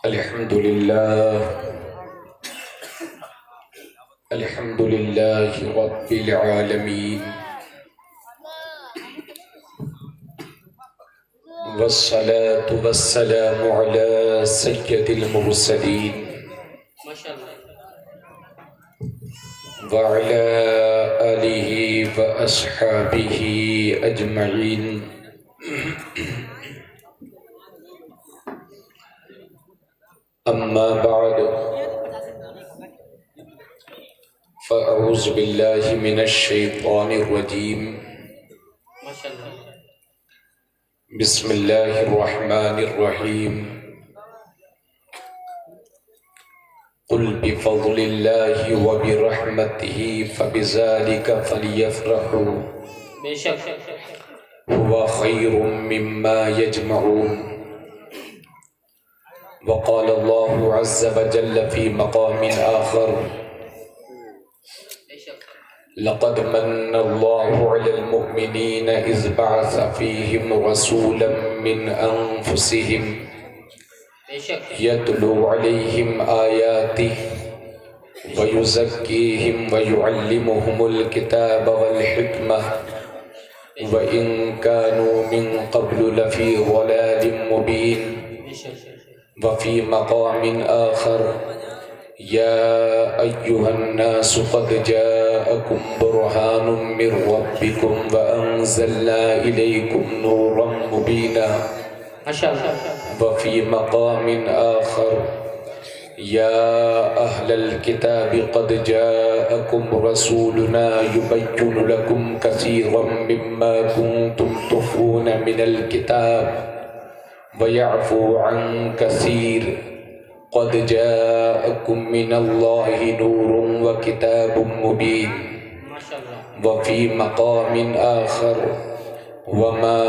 الحمد لله رب العالمين والصلاة والسلام على سيد المرسلين وعلى آله وأصحابه أجمعين. أما بعد فأعوذ بالله من الشيطان الرجيم. بسم الله الرحمن الرحيم. قل بفضل الله وبرحمته فبذلك فليفرحوا هو خير مما يجمعون. وقال الله عز وجل في مقام آخر: لقد من الله على المؤمنين إذ بعث فيهم رسولا من أنفسهم يتلو عليهم آياته ويزكيهم ويعلمهم الكتاب والحكمة وإن كانوا من قبل لفي ضلال مبين. وفي مقام آخر: يا أيها الناس قد جاءكم برهان من ربكم وأنزلنا إليكم نورا مبينا. وفي مقام آخر: يا أهل الكتاب قد جاءكم رسولنا يبين لكم كثيرا مما كنتم تخفون من الكتاب ويعفو عن كثير قد جاءكم من الله نور وكتاب مبين. وفي مقام آخر: وما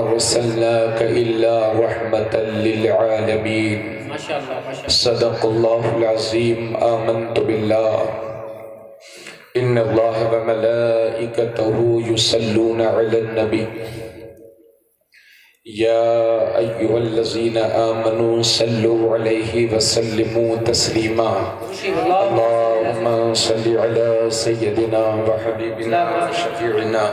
أرسلناك إلا رحمة للعالمين. صدق الله العظيم. آمنت بالله إن الله وملائكته يصلون على النبي يا أيها الذين آمنوا صلوا عليه وسلموا تسليما. اللهم صل على سيدنا وحبيبنا وشفيعنا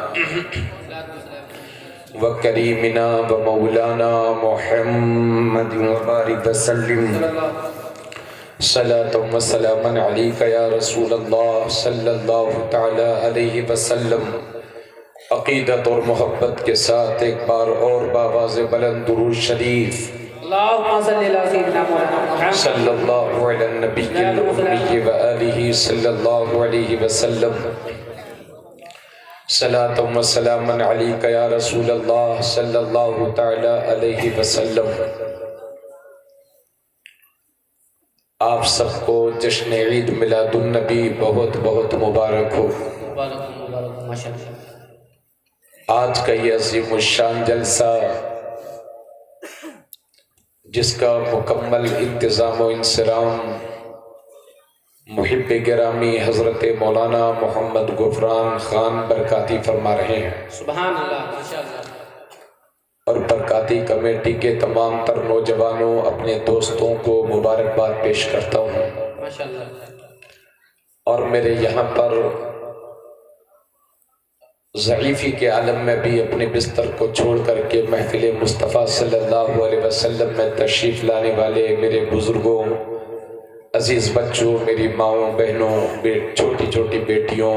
وكريمنا ومولانا محمد وبارك وسلم صلاة وسلاما عليك يا رسول الله صلی اللہ تعالی علیہ وسلم. عقیدت اور محبت کے ساتھ ایک بار اور باواز بلند درود شریف اللہم صلی اللہ سیدنا محمد صلی اللہ علی النبی الامی وآلہ صلی اللہ علیہ وسلم. صلاۃ و سلاما علیک یا رسول اللہ صلی اللہ تعالی علیہ وسلم. آپ سب کو جشن عید میلاد النبی بہت بہت مبارک ہو. آج کا یہ عظیم الشان جلسہ جس کا مکمل انتظام و انصرام محب گرامی حضرت مولانا محمد غفران خان برکاتی فرما رہے ہیں. سبحان اللہ. ماشاءاللہ. اور برکاتی کمیٹی کے تمام تر نوجوانوں اپنے دوستوں کو مبارکباد پیش کرتا ہوں. ماشاءاللہ. اور میرے یہاں پر ضعیفی کے عالم میں بھی اپنے بستر کو چھوڑ کر کے محفل مصطفیٰ صلی اللہ علیہ وسلم میں تشریف لانے والے میرے بزرگوں، عزیز بچوں، میری ماؤں، بہنوں، چھوٹی چھوٹی بیٹیوں،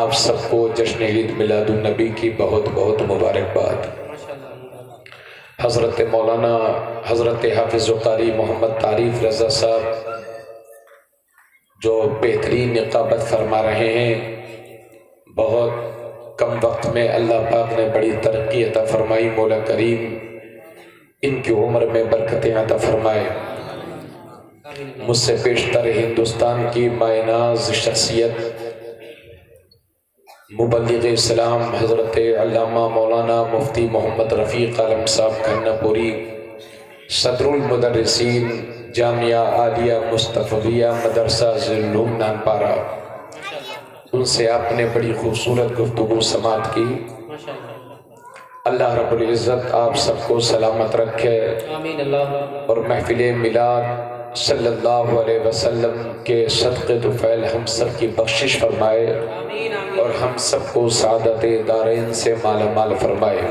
آپ سب کو جشن عید میلاد النبی کی بہت بہت مبارکباد. حضرت مولانا حضرت حافظ قاری محمد تعریف رضا صاحب جو بہترین نقابت فرما رہے ہیں، بہت کم وقت میں اللہ پاک نے بڑی ترقی عطا فرمائی. مولا کریم ان کی عمر میں برکتیں عطا فرمائے. مجھ سے پیشتر ہندوستان کی مائناز شخصیت مبلغ اسلام حضرت علامہ مولانا مفتی محمد رفیق عالم صاحب کھنہ پوری، صدر المدرسین جامعہ عالیہ مصطفیہ مدرسہ ذیالعلوم نانپارہ، ان سے آپ نے بڑی خوبصورت گفتگو سماعت کی. اللہ رب العزت آپ سب کو سلامت رکھے آمین اللہ اور محفل میلاد صلی اللہ علیہ وسلم کے صدقے طفیل ہم سب کی بخشش فرمائے آمین آمین اور ہم سب کو سعادت دارین سے مالا مال فرمائے۔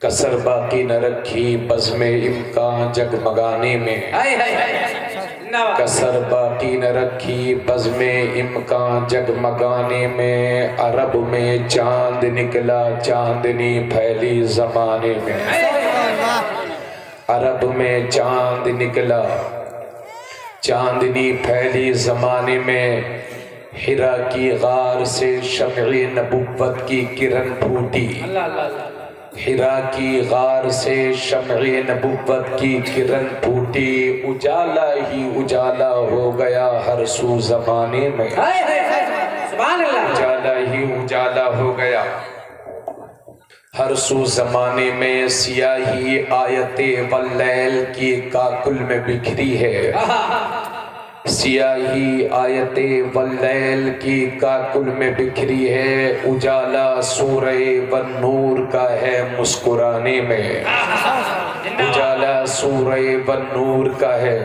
کسر باقی نہ رکھی بزم امکان جگمگانے میں، ہائے ہائے ہائے نوا کسر باقی نہ رکھی بزم امکان جگمگانے میں، عرب میں چاند نکلا چاندنی پھیلی زمانے میں، عرب میں چاند نکلا چاندنی پھیلی زمانے میں، حرا کی غار سے شمع نبوت کی کرن پھوٹی، اللہ اللہ اللہ حرا کی غار سے شمع نبوت کی کرن پھوٹی، اجالا ہی اجالا ہو گیا ہر سو زمانے میں، ہائے ہائے ہائے سبحان اللہ اجالا ہی اجالا ہو گیا ہر سو زمانے میں، سیاہی آیت واللیل کی کاکل میں بکھری ہے، سیاہی آیت واللیل کی کاکل میں بکھری ہے، اجالا سورہ والنور کا ہے مسکرانے میں، اجالا سورہ والنور کا ہے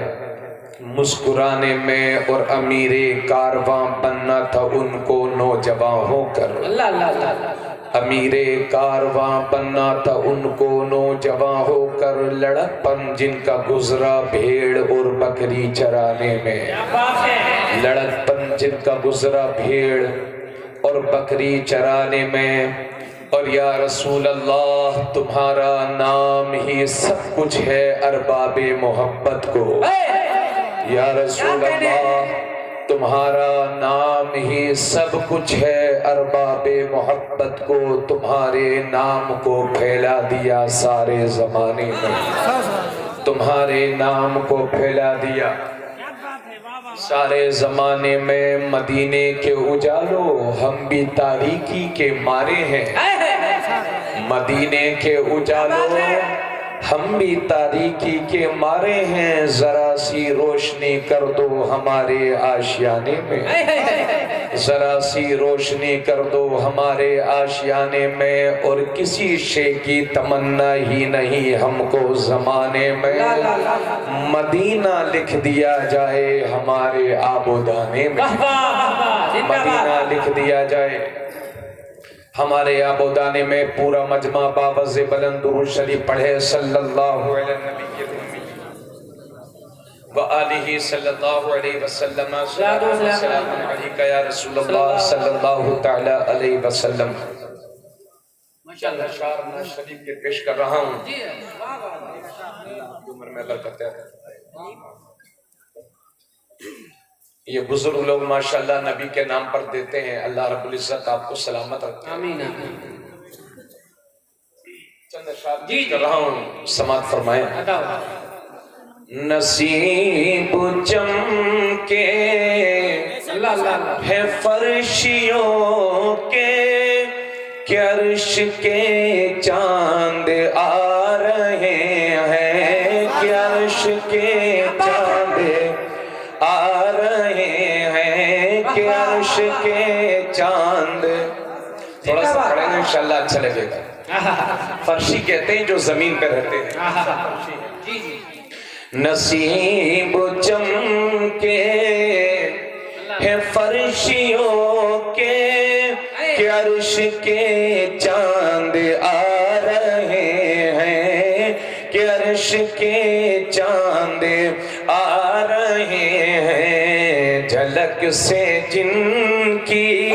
مسکرانے میں، اور امیر کارواں بننا تھا ان کو نوجوان ہو کر، اللہ اللہ اللہ امیر کارواں بننا تھا ان کو نوجوان ہو کر، لڑکپن جن کا گزرا بھیڑ اور بکری چرانے میں، لڑکپن جن کا گزرا بھیڑ اور بکری چرانے میں، اور یا رسول اللہ تمہارا نام ہی سب کچھ ہے ارباب محبت کو، یا رسول اللہ تمہارا نام ہی سب کچھ ہے ارباب محبت کو، تمہارے نام کو پھیلا دیا سارے زمانے میں، تمہارے نام کو پھیلا دیا سارے زمانے میں، مدینے کے اجالو ہم بھی تاریکی کے مارے ہیں، مدینے کے اجالو ہم بھی تاریکی کے مارے ہیں، ذرا سی روشنی کر دو ہمارے آشیانے میں، ذرا سی روشنی کر دو ہمارے آشیانے میں، اور کسی شے کی تمنا ہی نہیں ہم کو زمانے میں، مدینہ لکھ دیا جائے ہمارے آب و دانے میں، مدینہ لکھ دیا جائے ہمارے آب و دانے میں، پورا مجمع باوز بلند درود شریف پڑھے صلی اللہ علیہ نبی وآلہ صلی اللہ علیہ وسلم، صلاۃ و سلام علیکہ یا رسول اللہ صلی اللہ تعالی علیہ وسلم۔ ماشاءاللہ اشعار ناز شریف کے پیش کر رہا ہوں، عمر میں برکت ہے۔ یہ بزرگ لوگ ماشاءاللہ نبی کے نام پر دیتے ہیں، اللہ رب العزت آپ کو سلامت رکھے، آمین چند اشعار پیش کر رہا ہوں، سماعت فرمائیں۔ عطا نصیب چمکے اللہ اللہ ہے فرشیوں کے، کہ عرش کے چاند آ رہے ہیں، کہ عرش کے چاند آ رہے ہیں، کہ عرش کے چاند، تھوڑا سا پڑھیں گے انشاءاللہ اچھا لگے گا۔ فرشی کہتے ہیں جو زمین پہ رہتے ہیں، جی جی نصیب چمکے ہے فرشیوں کے، کہ عرش کے چاند آ رہے ہیں، کہ عرش کے چاند آ رہے ہیں، جھلک سے جن کی،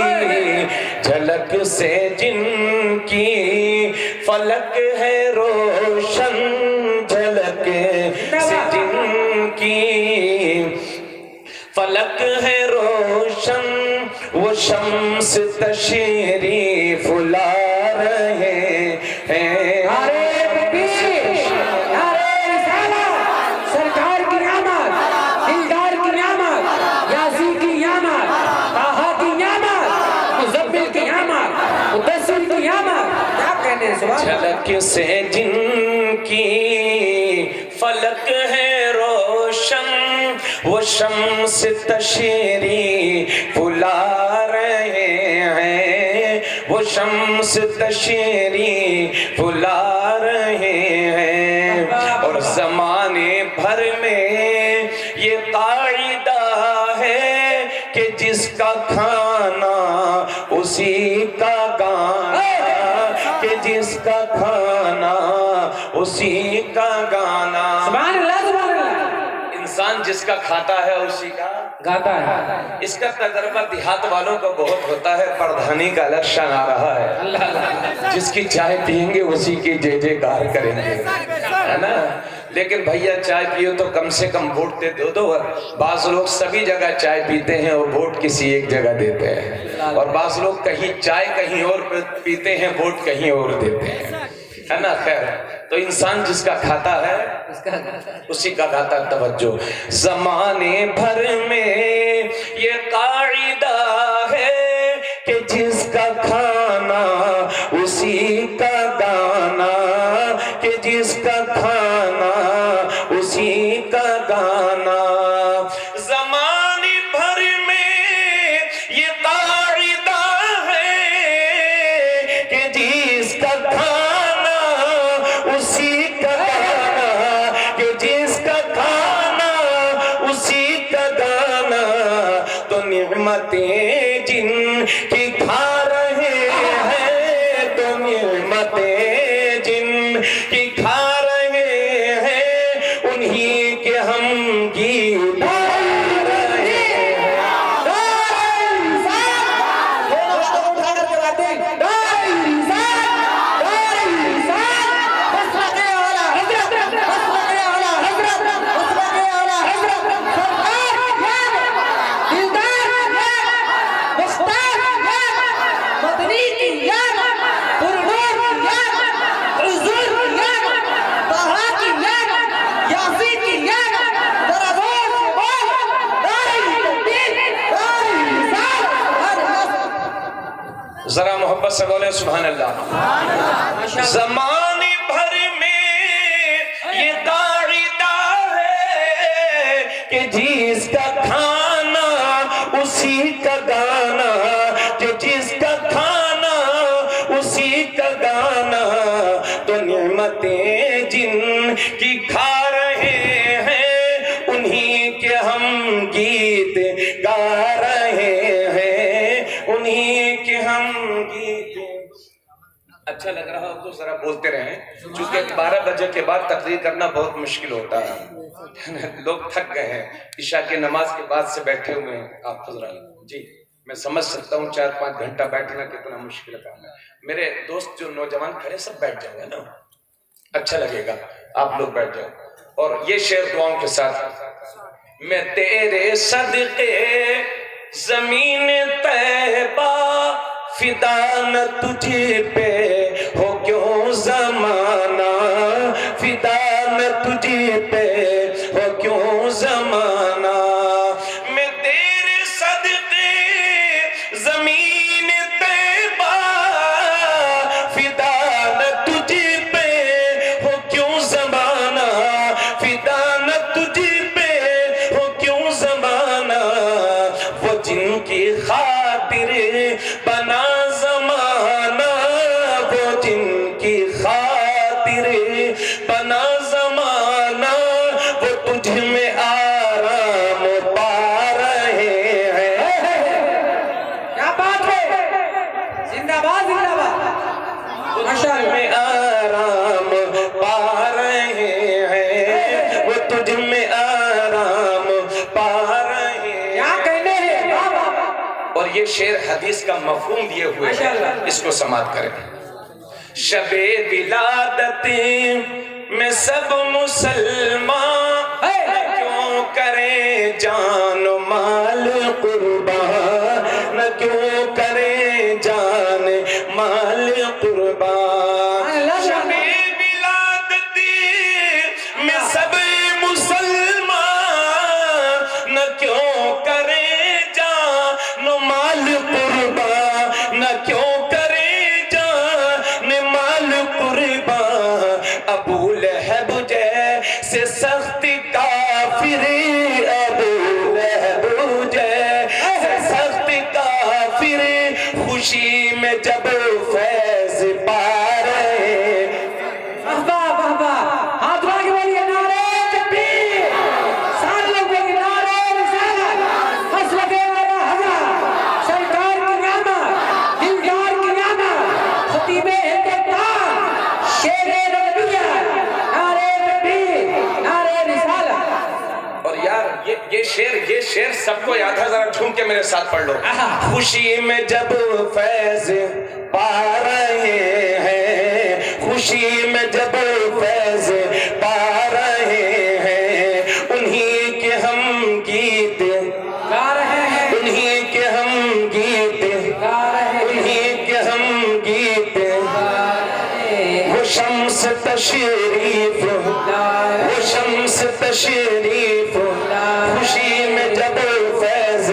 جھلک سے جن کی فلک ہے روشن، جھلک سے جن کی فلک ہے روشن، وہ شمس تشریف لا رہے ہیں۔ سرکار کی نعمت، دلدار کی نعمت، یاسین کی نعمت، طٰہٰ کی نعمت، مزمل کی نعمت، مدثر کی نعمت، کیا کہنے ہیں سبحان اللہ۔ جھلک سے جن کی فلک ہے روشن، وہ شمس تشریف لا رہے ہیں، وہ شمس تشریف لا رہے ہیں، اور زمانے بھر میں یہ قاعدہ ہے کہ جس کا کھانا اسی کا گانا، کہ جس کا کھانا اسی کا گانا۔ سبحان اللہ سبحان اللہ۔ انسان جس کا کھاتا ہے اسی کا گاتا ہے۔ اس کا تجربہ دیہات والوں کو بہت ہوتا ہے، پردھانی کا الیکشن آ رہا ہے، اللہ اللہ۔ جس کی چائے پئیں گے اسی کی جے جے کار کریں گے، ہے نا؟ لیکن بھیا چائے پیو تو کم سے کم ووٹ دے دو۔ بعض لوگ سبھی جگہ چائے پیتے ہیں اور ووٹ کسی ایک جگہ دیتے ہیں، اور بعض لوگ کہیں چائے کہیں اور پیتے ہیں، ووٹ کہیں اور دیتے ہیں، ہے نا؟ خیر، تو انسان جس کا کھاتا ہے اسی کا گاتا۔ توجہ، زمانے بھر میں یہ قاعدہ ہے کہ جس کا کھانا اسی کا گانا، کہ جس کا کھانا اسی کا گانا۔ زمانے بھر میں یہ قاعدہ ہے کہ جس کا کھانا اسی کا گانا، کہ جس کا کھانا اسی کا گانا۔ تو نعمتیں جن کی کھا رہے ہیں، تو نعمتیں جن کی کھا رہے ہیں، انہی کے ہم گیت گا رہے ہیں۔ ذرا محبت سے بولے سبحان اللہ۔ زمانے بھر میں یہ قاعدہ ہے کہ جس کا کھانا اسی کا گانا، کہ جس کا کھانا اسی کا گانا۔ تو نعمتیں جن کی کھا رہے ہیں، انہی کے ہم گیت گا رہے ہیں، انہی کے ہم گیت۔ اچھا لگ رہا ہو تو ذرا بولتے رہیں، چونکہ 12 بجے کے بعد تقریر کرنا بہت مشکل ہوتا ہے، لوگ تھک گئے ہیں، عشاء کی نماز کے بعد سے بیٹھے ہوئے ہیں آپ حضرات۔ جی میں سمجھ سکتا ہوں 4-5 گھنٹہ بیٹھنا کتنا مشکل کام ہے۔ میرے دوست جو نوجوان کھڑے سب بیٹھ جاؤ گے نا، اچھا لگے گا، آپ لوگ بیٹھ جاؤ۔ اور یہ شعر دعاؤں کے ساتھ۔ میں تیرے صدقے زمین طیبہ فدا نہ تجھے پہ ہو کیوں زمانہ، فدا نہ تجھے پہ ہو کیوں زمانہ۔ میں تیرے صدقے زمین طیبہ فدا نہ تجھے پہ ہو کیوں زمانہ، فدا نہ تجھے پہ ہو کیوں زمانہ۔ وہ جن کی خاطر بنا زمانہ، وہ جن کی خاطر بنا زمانہ، وہ تجھ میں آرام پا رہے ہیں۔ کیا بات ہے، زندہ باد زندہ باد، تجھ میں آرام پا رہے ہیں، وہ تجھ میں آرام پا رہے ہیں۔ کیا کہنے ہیں۔ اور یہ شعر حدیث کا مفہوم دیے ہوئے ہیں، اس کو سماعت کریں۔ شب ولادت میں سب مسلمان کیوں کریں جان و مال قربان، نہ کیوں کریں جان مال قربان۔ شب ولادت میں سب مسلمان نہ کیوں کریں جان و مال قربان، نہ کیوں کریں جان مال قربان۔ ابو لہب جیسے سخت کافر، ابو لہب جیسے سخت کافر، خوشی میں جب یہ شعر سب کو یاد ہے، ذرا جھوم کے میرے ساتھ پڑھ لو۔ خوشی میں جب فیض پا رہے ہیں، خوشی میں جب فیض پا رہے ہیں، انہی کے ہم گیت گا رہے ہیں، انہی کے ہم گیت گا رہے ہیں، انہی کے ہم گیت گا رہے ہیں۔ وہ شمس تشریف، وہ شمس تشریف، خوشی میں جب فیض،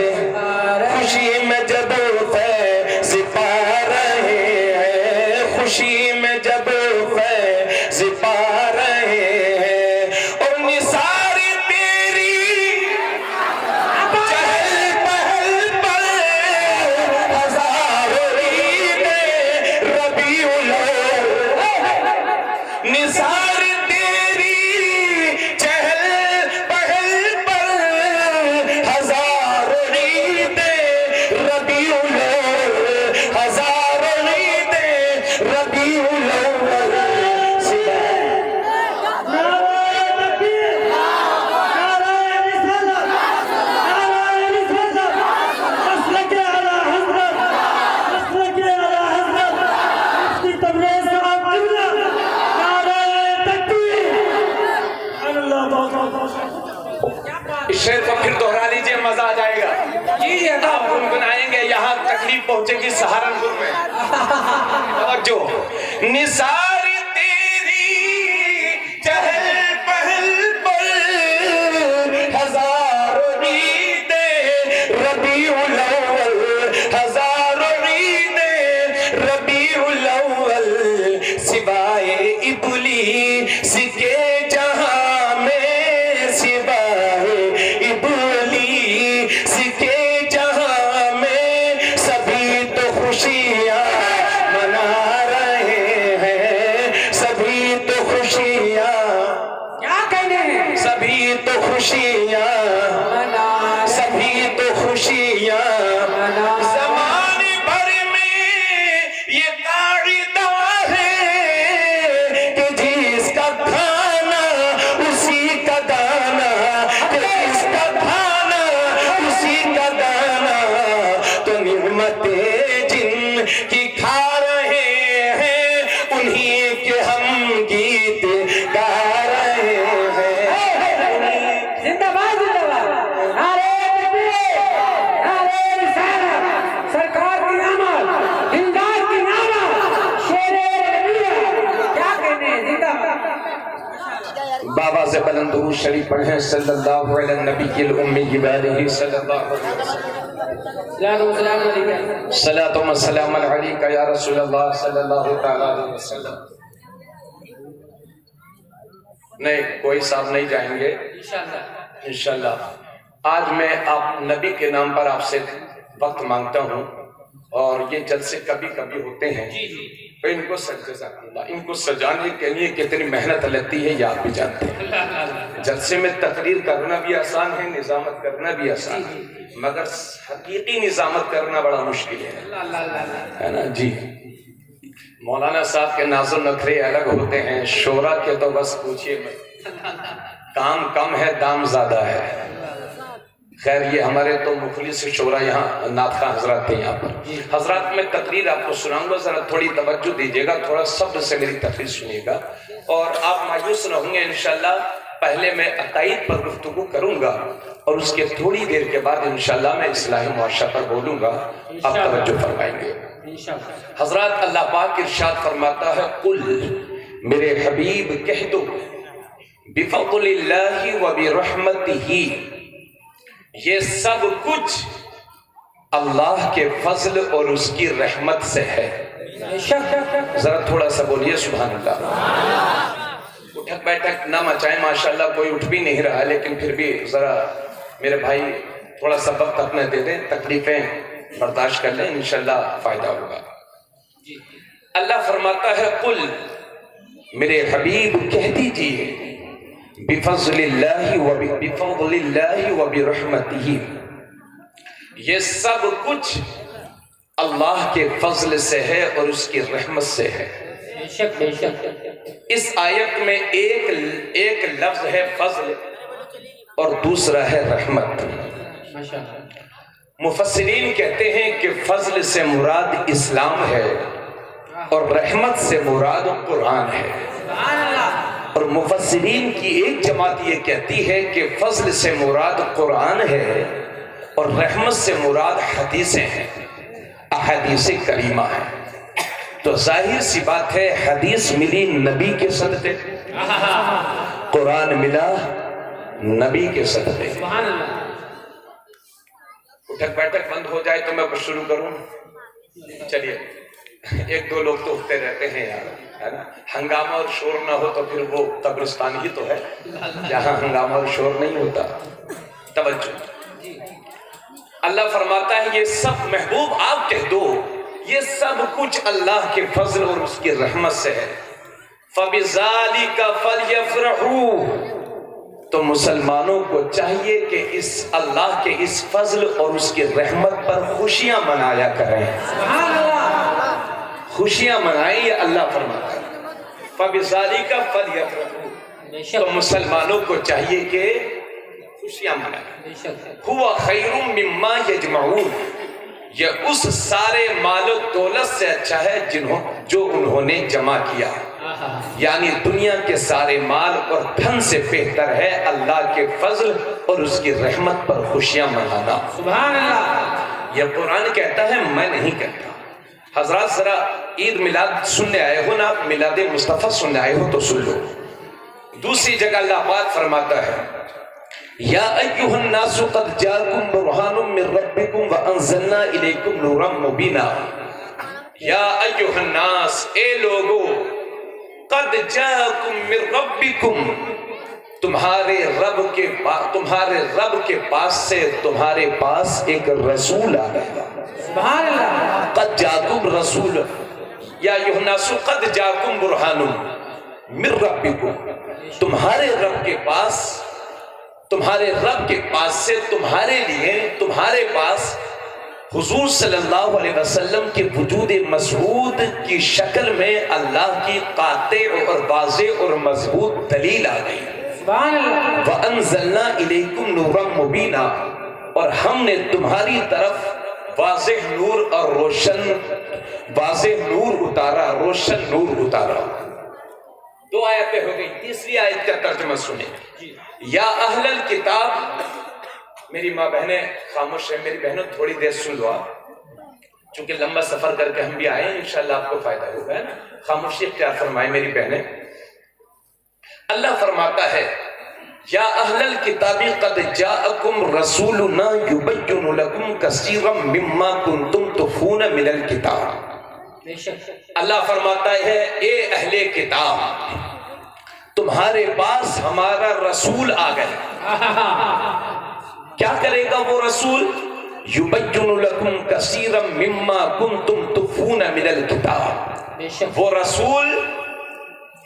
خوشی میں جب فیض پا رہے ہیں، خوشی میں جب فیض پا رہے ہیں، اور نثار تیری چہل پہل پر ہزاروں عید ربیع الاول، نثار تیری چہل پہل پر ہزاروں عید ربیع الاول، ہزاروں عید ربیع الاول۔ اس شعر کو پھر دہرا لیجئے، مزہ آ جائے گا۔ جی آپ گنگنائیں گے، یہاں تکلیف پہنچے گی سہارنپور میں۔ توجہ، نثار تیری چہل پہل پر ہزاروں عید ربیع الاول، ہزاروں عید ربیع الاول، سوائے ابلیس کے جہاں میں، سوائے ابلیس کے جہاں میں، سبھی تو خوشیاں منا رہے ہیں، سبھی تو خوشیاں، کیا کہنے ہیں، سبھی تو خوشیاں منا، سبھی تو خوشیاں منا، زمانے بھر میں یہ قاعدہ ہے کہ جس کا کھانا اسی کا دانا، کہ جس کا کھانا اسی کا دانا، تو نعمتیں جن کی کھا رہے ہیں، انہی کے ہم گیت گا رہے ہیں۔ زندہ باد، زندہ باد، نعرہ تکبیر، نعرہ رسالت، سرکار کی آمد، دلدار کی آمد، شیر ربیع، کیا کہنے ہیں، زندہ باد۔ بابا سے بلند درود شریف پڑھیں، صلی اللہ علیہ نبی کی الامی وآلہ صلی اللہ علیہ وسلم۔ صلاۃ و سلام علیک یا رسول اللہ صلی اللہ علیہ وسلم۔ نہیں، کوئی صاحب نہیں جائیں گے انشاءاللہ۔ آج میں آپ نبی کے نام پر آپ سے وقت مانگتا ہوں، اور یہ جلسے کبھی کبھی ہوتے ہیں، ان کو ان کو سجانے کے لیے کتنی محنت لگتی ہے یہ آپ بھی جانتے ہیں۔ جلسے میں تقریر کرنا بھی آسان ہے، نظامت کرنا بھی آسان ہے، مگر حقیقی نظامت کرنا بڑا مشکل ہے نا جی۔ مولانا صاحب کے ناز و نخرے الگ ہوتے ہیں، شورا کے تو بس پوچھئے مت، کام کم ہے دام زیادہ ہے۔ خیر یہ ہمارے تو مخلص شورا یہاں نعت خواں حضرات تھے یہاں پر۔ حضرات میں تقریر آپ کو سناؤں گا، ذرا تھوڑی توجہ دیجیے گا، تھوڑا صبر سے میری تقریر سنیے گا، اور آپ مایوس نہ ہوں گے انشاءاللہ۔ پہلے میں عقائد پر گفتگو کروں گا، اور اس کے تھوڑی دیر کے بعد انشاءاللہ میں اصلاح معاشرہ پر بولوں گا، آپ توجہ فرمائیں گے۔ حضرات اللہ پاک ارشاد فرماتا ہے، قل میرے حبیب کہہ دو، بفضل اللہ و برحمتہ، یہ سب کچھ اللہ کے فضل اور اس کی رحمت سے ہے۔ ذرا تھوڑا سا بولیے سبحان اللہ۔ اٹھک بیٹھک نہ مچائیں، ماشاءاللہ کوئی اٹھ بھی نہیں رہا، لیکن پھر بھی ذرا میرے بھائی تھوڑا سا وقت اپنا دے دیں، تکلیفیں برداشت کر لیں، انشاءاللہ فائدہ ہوگا۔ اللہ فرماتا ہے، قل میرے حبیب کہہ دیجئے، بفضل اللہ و برحمتہ، یہ سب کچھ اللہ کے فضل سے ہے اور اس کی رحمت سے ہے۔ اس آیت میں ایک لفظ ہے فضل، اور دوسرا ہے رحمت۔ مفسرین کہتے ہیں کہ فضل سے مراد اسلام ہے اور رحمت سے مراد قرآن ہے، اور مفسرین کی ایک جماعت یہ کہتی ہے کہ فضل سے مراد قرآن ہے اور رحمت سے مراد حدیثیں ہیں، احادیث کریمہ ہیں۔ تو ظاہر سی بات ہے حدیث ملی نبی کے صدقے، قرآن ملا نبی کے صدقے۔ اٹھک بیٹھک بند ہو جائے تو میں کچھ شروع کروں؟ چلیے، ایک دو لوگ تو اٹھتے رہتے ہیں یار، ہے نا؟ ہنگامہ اور شور نہ ہو تو پھر وہ قبرستان ہی تو ہے جہاں ہنگامہ اور شور نہیں ہوتا۔ توجہ، اللہ فرماتا ہے یہ سب محبوب آپ کہہ دو یہ سب کچھ اللہ کے فضل اور اس کی رحمت سے ہے۔ فَبِذَلِكَ فَلْيَفْرَحُوا، تو مسلمانوں کو چاہیے کہ اس اللہ کے اس فضل اور اس کی رحمت پر خوشیاں منایا کریں۔ خوشیاں منائیں، یہ اللہ فرماتا ہے فَبِذَلِكَ فَلْيَفْرَحُوا، تو مسلمانوں کو چاہیے کہ خوشیاں منائیں۔ هُوَ خَيْرٌ مِّمَّا يَجْمَعُونَ، یہ اس سارے مال و دولت سے اچھا ہے جو انہوں نے جمع کیا، یعنی دنیا کے سارے مال اور دھن سے بہتر ہے اللہ کے فضل اور اس کی رحمت پر خوشیاں منانا۔ سبحان اللہ، یہ قرآن کہتا ہے، میں نہیں کہتا۔ حضرات ذرا عید میلاد سننے آئے ہو نا، میلاد مصطفیٰ سننے آئے ہو تو سن لو۔ دوسری جگہ اللہ پاک فرماتا ہے یا ایھا الناس قد جاءکم برہان من ربکم وانزلنا الیکم نورا مبینا۔ یا ایھا الناس، اے لوگو، قد جاءکم من ربکم، تمہارے رب کے پاس سے تمہارے پاس ایک رسول آ گیا۔ سبحان اللہ، قد جاءکم رسول، یا ایھا الناس قد جاءکم برہان من ربکم، تمہارے رب کے پاس سے تمہارے لیے، تمہارے پاس حضور صلی اللہ علیہ وسلم کے وجود مشہود کی شکل میں اللہ کی قاطع اور واضح اور مضبوط دلیل آ گئی۔ وَأَنزَلْنَا إِلَيْكُمْ نُورًا مُبِينًا، اور ہم نے تمہاری طرف واضح نور اور روشن نور اتارا۔ دو آیتیں ہو گئی، تیسری آیت کا ترجمہ سنیں۔ یا اہل الکتاب، میری ماں بہنیں خاموش ہیں، میری بہنوں تھوڑی دیر سن لو آپ، چونکہ لمبا سفر کر کے ہم بھی آئے ہیں، انشاءاللہ آپ کو فائدہ ہوگا، ہے نا؟ خاموشی اختیار فرمائیں میری بہنیں۔ اللہ فرماتا ہے یا اہل الکتاب قد جاءکم رسولنا یبین لکم کثیرا مما کنتم تخفون من الکتاب۔ اللہ فرماتا ہے اے اہل کتاب، تمہارے پاس ہمارا رسول آ گیا۔ کیا کرے گا وہ رسول؟ یبین لکم کثیرا مما کنتم تخفون من الکتاب، وہ رسول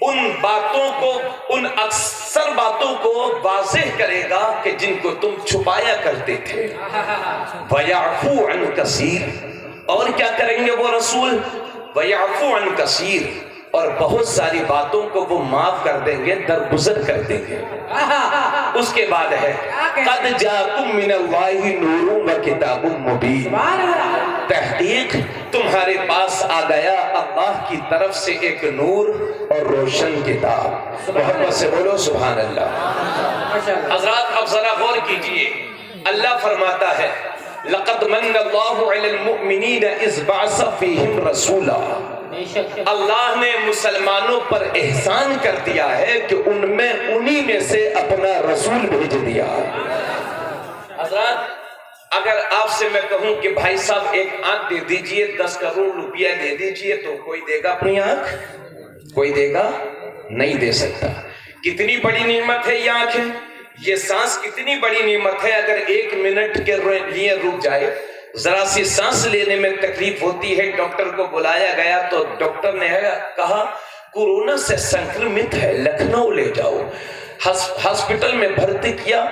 ان باتوں کو، ان اکثر باتوں کو واضح کرے گا کہ جن کو تم چھپایا کرتے تھے۔ وَيَعْفُو عَنْ كَثِيرٍ، اور کیا کریں گے وہ رسول؟ وَيَعْفُو عَنْ كَثِيرٍ، اور بہت ساری باتوں کو وہ معاف کر دیں گے، درگزر کر دیں گے۔ اس کے بعد ہے قَدْ جَاءَكُم مِّنَ اللَّهِ نُورٌ وَكِتَابٌ مُّبِينٌ، تحقیق تمہارے پاس آ گیا اللہ کی طرف سے ایک نور اور روشن کتاب۔ محبت سے بولو سبحان اللہ۔ حضرات اب ذرا غور کیجئے، اللہ فرماتا ہے لَقَدْ مَنَّ اللَّهُ عَلَى الْمُؤْمِنِينَ إِذْ بَعَثَ فِيهِمْ رَسُولًا، اللہ نے مسلمانوں پر احسان کر دیا ہے کہ انہی میں سے اپنا رسول بھیج دیا۔ حضرات اگر آپ سے میں کہوں کہ بھائی صاحب ایک آنکھ دے دیجئے، 10 کروڑ روپیہ دے دیجئے، تو کوئی دے گا اپنی آنکھ؟ کوئی دے گا؟ نہیں دے سکتا۔ کتنی بڑی نعمت ہے یہ آنکھ ہے، یہ سانس کتنی بڑی نعمت ہے، اگر 1 منٹ کے لیے رک جائے، ذرا سی سانس لینے میں تکلیف ہوتی ہے، ڈاکٹر کو بلایا گیا تو ڈاکٹر نے کہا کورونا سے سنکرمت ہے، لکھنؤ لے جاؤ۔ ہاسپٹل میں بھرتی کیا،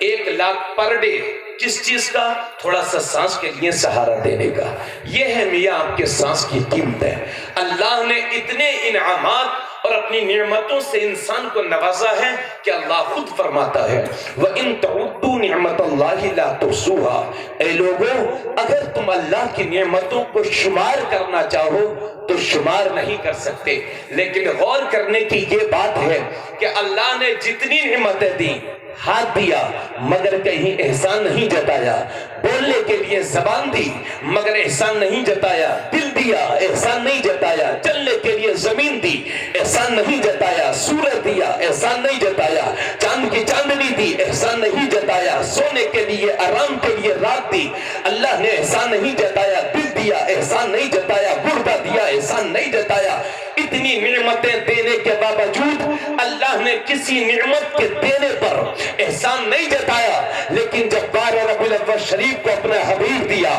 1 لاکھ پر ڈے، کس چیز کا؟ تھوڑا سا سانس کے لیے سہارا دینے کا۔ یہ ہے میاں آپ کے سانس کی قیمت ہے۔ اللہ نے اتنے انعامات اور اپنی نعمتوں سے انسان کو نوازا ہے کہ اللہ خود فرماتا ہے وَإِن تَعُدُّوا نِعْمَةَ اللَّهِ لَا تُحْصُوهَا، اے لوگوں اگر تم اللہ کی نعمتوں کو شمار کرنا چاہو تو شمار نہیں کر سکتے۔ لیکن غور کرنے کی یہ بات ہے کہ اللہ نے جتنی نعمتیں دی، ہاتھ دیا مگر کہیں احسان نہیں جتایا، بولنے کے لیے زبان دی مگر احسان نہیں جتایا، دل دیا احسان نہیں جتایا، چلنے کے لیے زمین دی احسان نہیں جتایا، سورج دیا احسان نہیں جتایا، چاند کی چاندنی دی احسان نہیں جتایا، سونے کے لیے آرام کے لیے رات دی اللہ نے احسان نہیں جتایا، دل دیا احسان نہیں جتایا، گردہ دیا احسان نہیں جتایا۔ اتنی نعمتیں دینے کے باوجود اللہ نے کسی نعمت کے دینے پر احسان نہیں جتایا، لیکن جب بارہ ربیع الاول شریف کو اپنا حبیب دیا،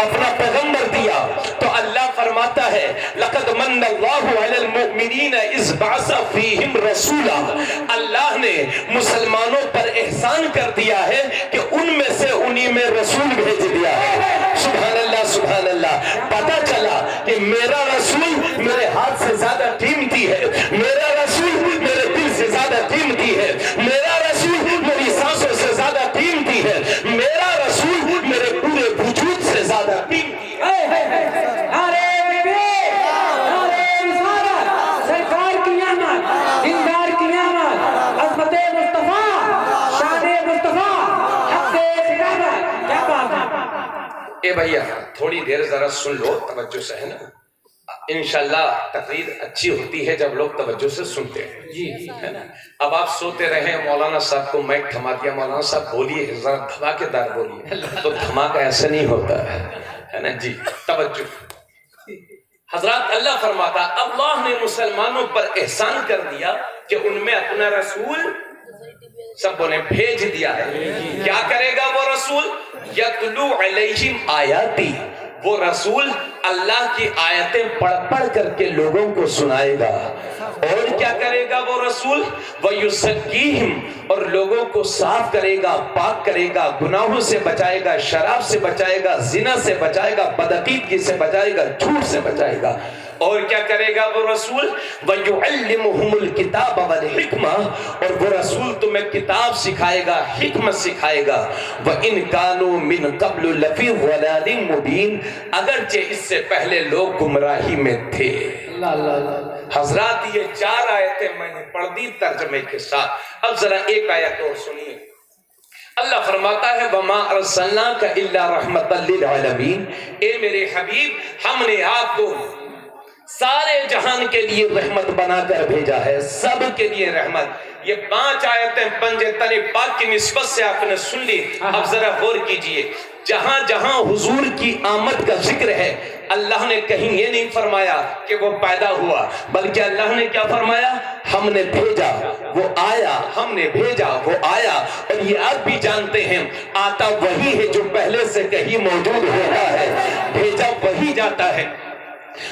اپنا پیغمبر دیا، تو اللہ فرماتا ہے لَقَدْ مَنَّ اللَّهُ عَلَى الْمُؤْمِنِينَ إِذْ بَعَثَ فِيهِمْ رَسُولًا، اللہ نے مسلمانوں پر احسان کر دیا ہے کہ ان میں سے انہی میں رسول بھیج دیا ہے۔ سبحان اللہ سبحان اللہ۔ پتہ چلا کہ میرا رسول میرے ہاتھ سے زیادہ قیمتی ہے، میرا رسول میرے دل سے زیادہ قیمتی ہے، میرا رسول میری سانسوں سے زیادہ قیمتی ہے، میرا رسول میرے پورے وجود سے زیادہ قیمتی ہے۔ نعرہ تکبیر، نعرہ رسالت، سرکار کی آمد، دیندار کی آمد، عظمت مصطفیٰ، شان مصطفیٰ، حق اقامت، کیا بات ہے۔ اے بھائیہ تھوڑی دیر ذرا سن لو، توجہ سے ہے نا، انشاءاللہ تقریر اچھی ہوتی ہے جب لوگ توجہ سے سنتے ہیں، جی ہے نا۔ اب آپ سوتے رہے، مولانا صاحب کو مائک تھما دیا، مولانا صاحب بولیے ذرا دھماکے دار بولیے، تو دھماکہ ایسا نہیں ہوتا ہے نا جی۔ توجہ حضرات، اللہ فرماتا اللہ نے مسلمانوں پر احسان کر دیا کہ ان میں اپنا رسول سب نے بھیج دیا ہے۔ کیا کرے گا وہ رسول؟ یتلو علیہم آیاتی، وہ رسول اللہ کی آیتیں پڑھ پڑھ کر کے لوگوں کو سنائے گا۔ اور کیا کرے گا وہ رسول؟ وَيُزَكِّيهِمْ، اور لوگوں کو صاف کرے گا، پاک کرے گا، گناہوں سے بچائے گا، شراب سے بچائے گا، زنا سے بچائے گا، بدعقیدگی سے بچائے گا، جھوٹ سے بچائے گا۔ اور کیا کرے گا وہ رسول؟ وَيُعَلِّمُهُمُ الْكِتَابَ وَالْحِكْمَةَ، اور وہ رسول تمہیں کتاب سکھائے گا، حکمت سکھائے گا۔ وَإِنْ كَانُوا مِنْ قَبْلُ لَفِي ضَلَالٍ مُبِينٍ، اگرچہ اس سے پہلے لوگ گمراہی میں تھے۔ حضرات یہ 4 آیتیں میں نے پڑھ دی ترجمے کے ساتھ، اب ذرا ایک آیت اور سنیے۔ اللہ فرماتا ہے وَمَا أَرْسَلْنَاكَ إِلَّا رَحْمَةً لِلْعَالَمِينَ، اے میرے حبیب ہم نے آپ کو سارے جہان کے لیے رحمت بنا کر بھیجا ہے، سب کے لیے رحمت۔ یہ 5 آیتیں پنجتن پاک کی نسبت سے آپ نے سن لی، اب ذرا غور کیجئے۔ جہاں جہاں حضور کی آمد کا ذکر ہے، اللہ نے کہیں یہ نہیں فرمایا کہ وہ پیدا ہوا، بلکہ اللہ نے کیا فرمایا؟ ہم نے بھیجا وہ آیا، ہم نے بھیجا وہ آیا۔ اور یہ آپ بھی جانتے ہیں آتا وہی ہے جو پہلے سے کہیں موجود ہوتا ہے، بھیجا وہی جاتا ہے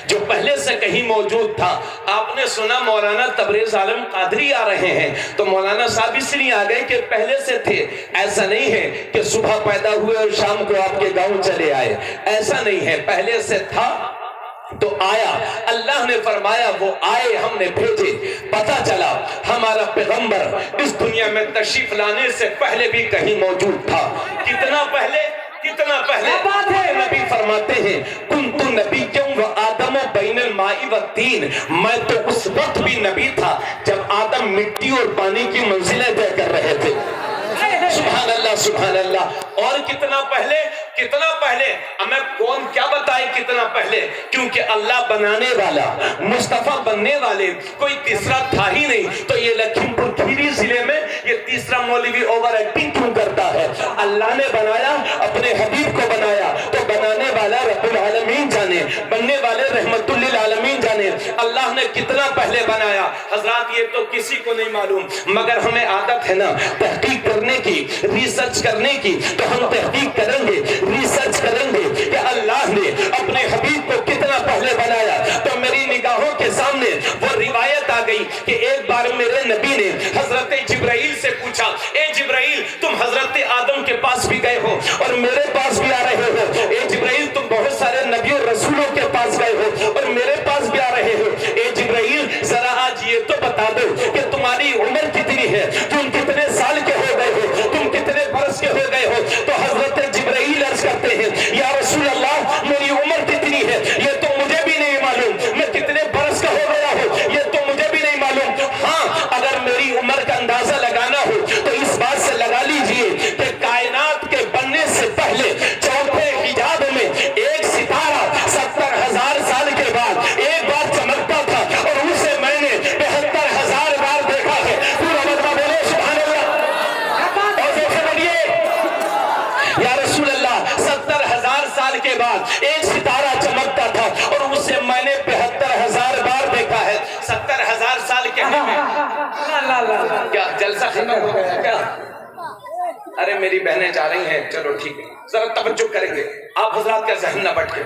جو پہلے سے کہیں موجود تھا۔ آپ نے سنا مولانا تبریز عالم قادری آ رہے ہیں، تو مولانا صاحب اس لیے آ گئے کہ پہلے سے تھے۔ ایسا نہیں ہے کہ صبح پیدا ہوئے اور شام کو آپ کے گاؤں چلے آئے، ایسا نہیں ہے، پہلے سے تھا تو آیا۔ اللہ نے فرمایا وہ آئے، ہم نے بھیجے۔ پتہ چلا ہمارا پیغمبر اس دنیا میں تشریف لانے سے پہلے بھی کہیں موجود تھا۔ کتنا پہلے؟ کتنا پہلے؟ نبی فرماتے ہیں کنت نبیّا وآدم بین الماء والطین، میں تو اس وقت بھی نبی تھا جب آدم مٹی اور پانی کی منزلیں طے کر رہے تھے۔ سبحان اللہ سبحان اللہ۔ اور کتنا پہلے؟ کتنا پہلے؟ ہمیں کون کیا بتائے کتنا پہلے؟ کیونکہ اللہ بنانے والا، مصطفیٰ بننے والے کوئی تیسرا تھا ہی نہیں۔ تو یہ لکھیم پور کھیری ضلع میں یہ تیسرا مولوی اوور ایکٹنگ کیوں کرتا ہے؟ اللہ نے بنایا، اپنے حبیب کو بنایا، تو بنانے والا رب العالمین جانے، بننے والے رحمت للعالمین جانے اللہ نے کتنا پہلے بنایا۔ حضرات یہ تو کسی کو نہیں معلوم، مگر ہمیں عادت ہے نا تحقیق کرنے کی، ریسرچ کرنے کی، تو ہم تحقیق کریں گے، ریسرچ کریں گے کہ اللہ نے اپنے حبیب کو کتنا پہلے بنایا۔ تو میری نگاہوں کے سامنے وہ روایت آ گئی کہ ایک بار میرے نبی نے حضرت جبرائیل سے پوچھا، اے جبرائیل تم حضرت آدم کے پاس بھی گئے ہو اور میرے پاس بھی آ رہے ہو، اے جبرائیل تم بہت سارے نبیوں رسولوں کے پاس گئے ہو اور میرے پاس بھی آ رہے ہو، اے جبرائیل ذرا آج یہ کے بعد ایک ستارہ چمکتا تھا اور اسے میں نے 72,000 بار دیکھا ہے. 70,000 سال کہنے میں کیا جلسہ ختم ہو گیا کیا؟ ارے میری بہنیں جا رہی ہیں, چلو ٹھیک ہے, ذرا توجہ کریں گے, آپ حضرات کا ذہن نہ بھٹکے.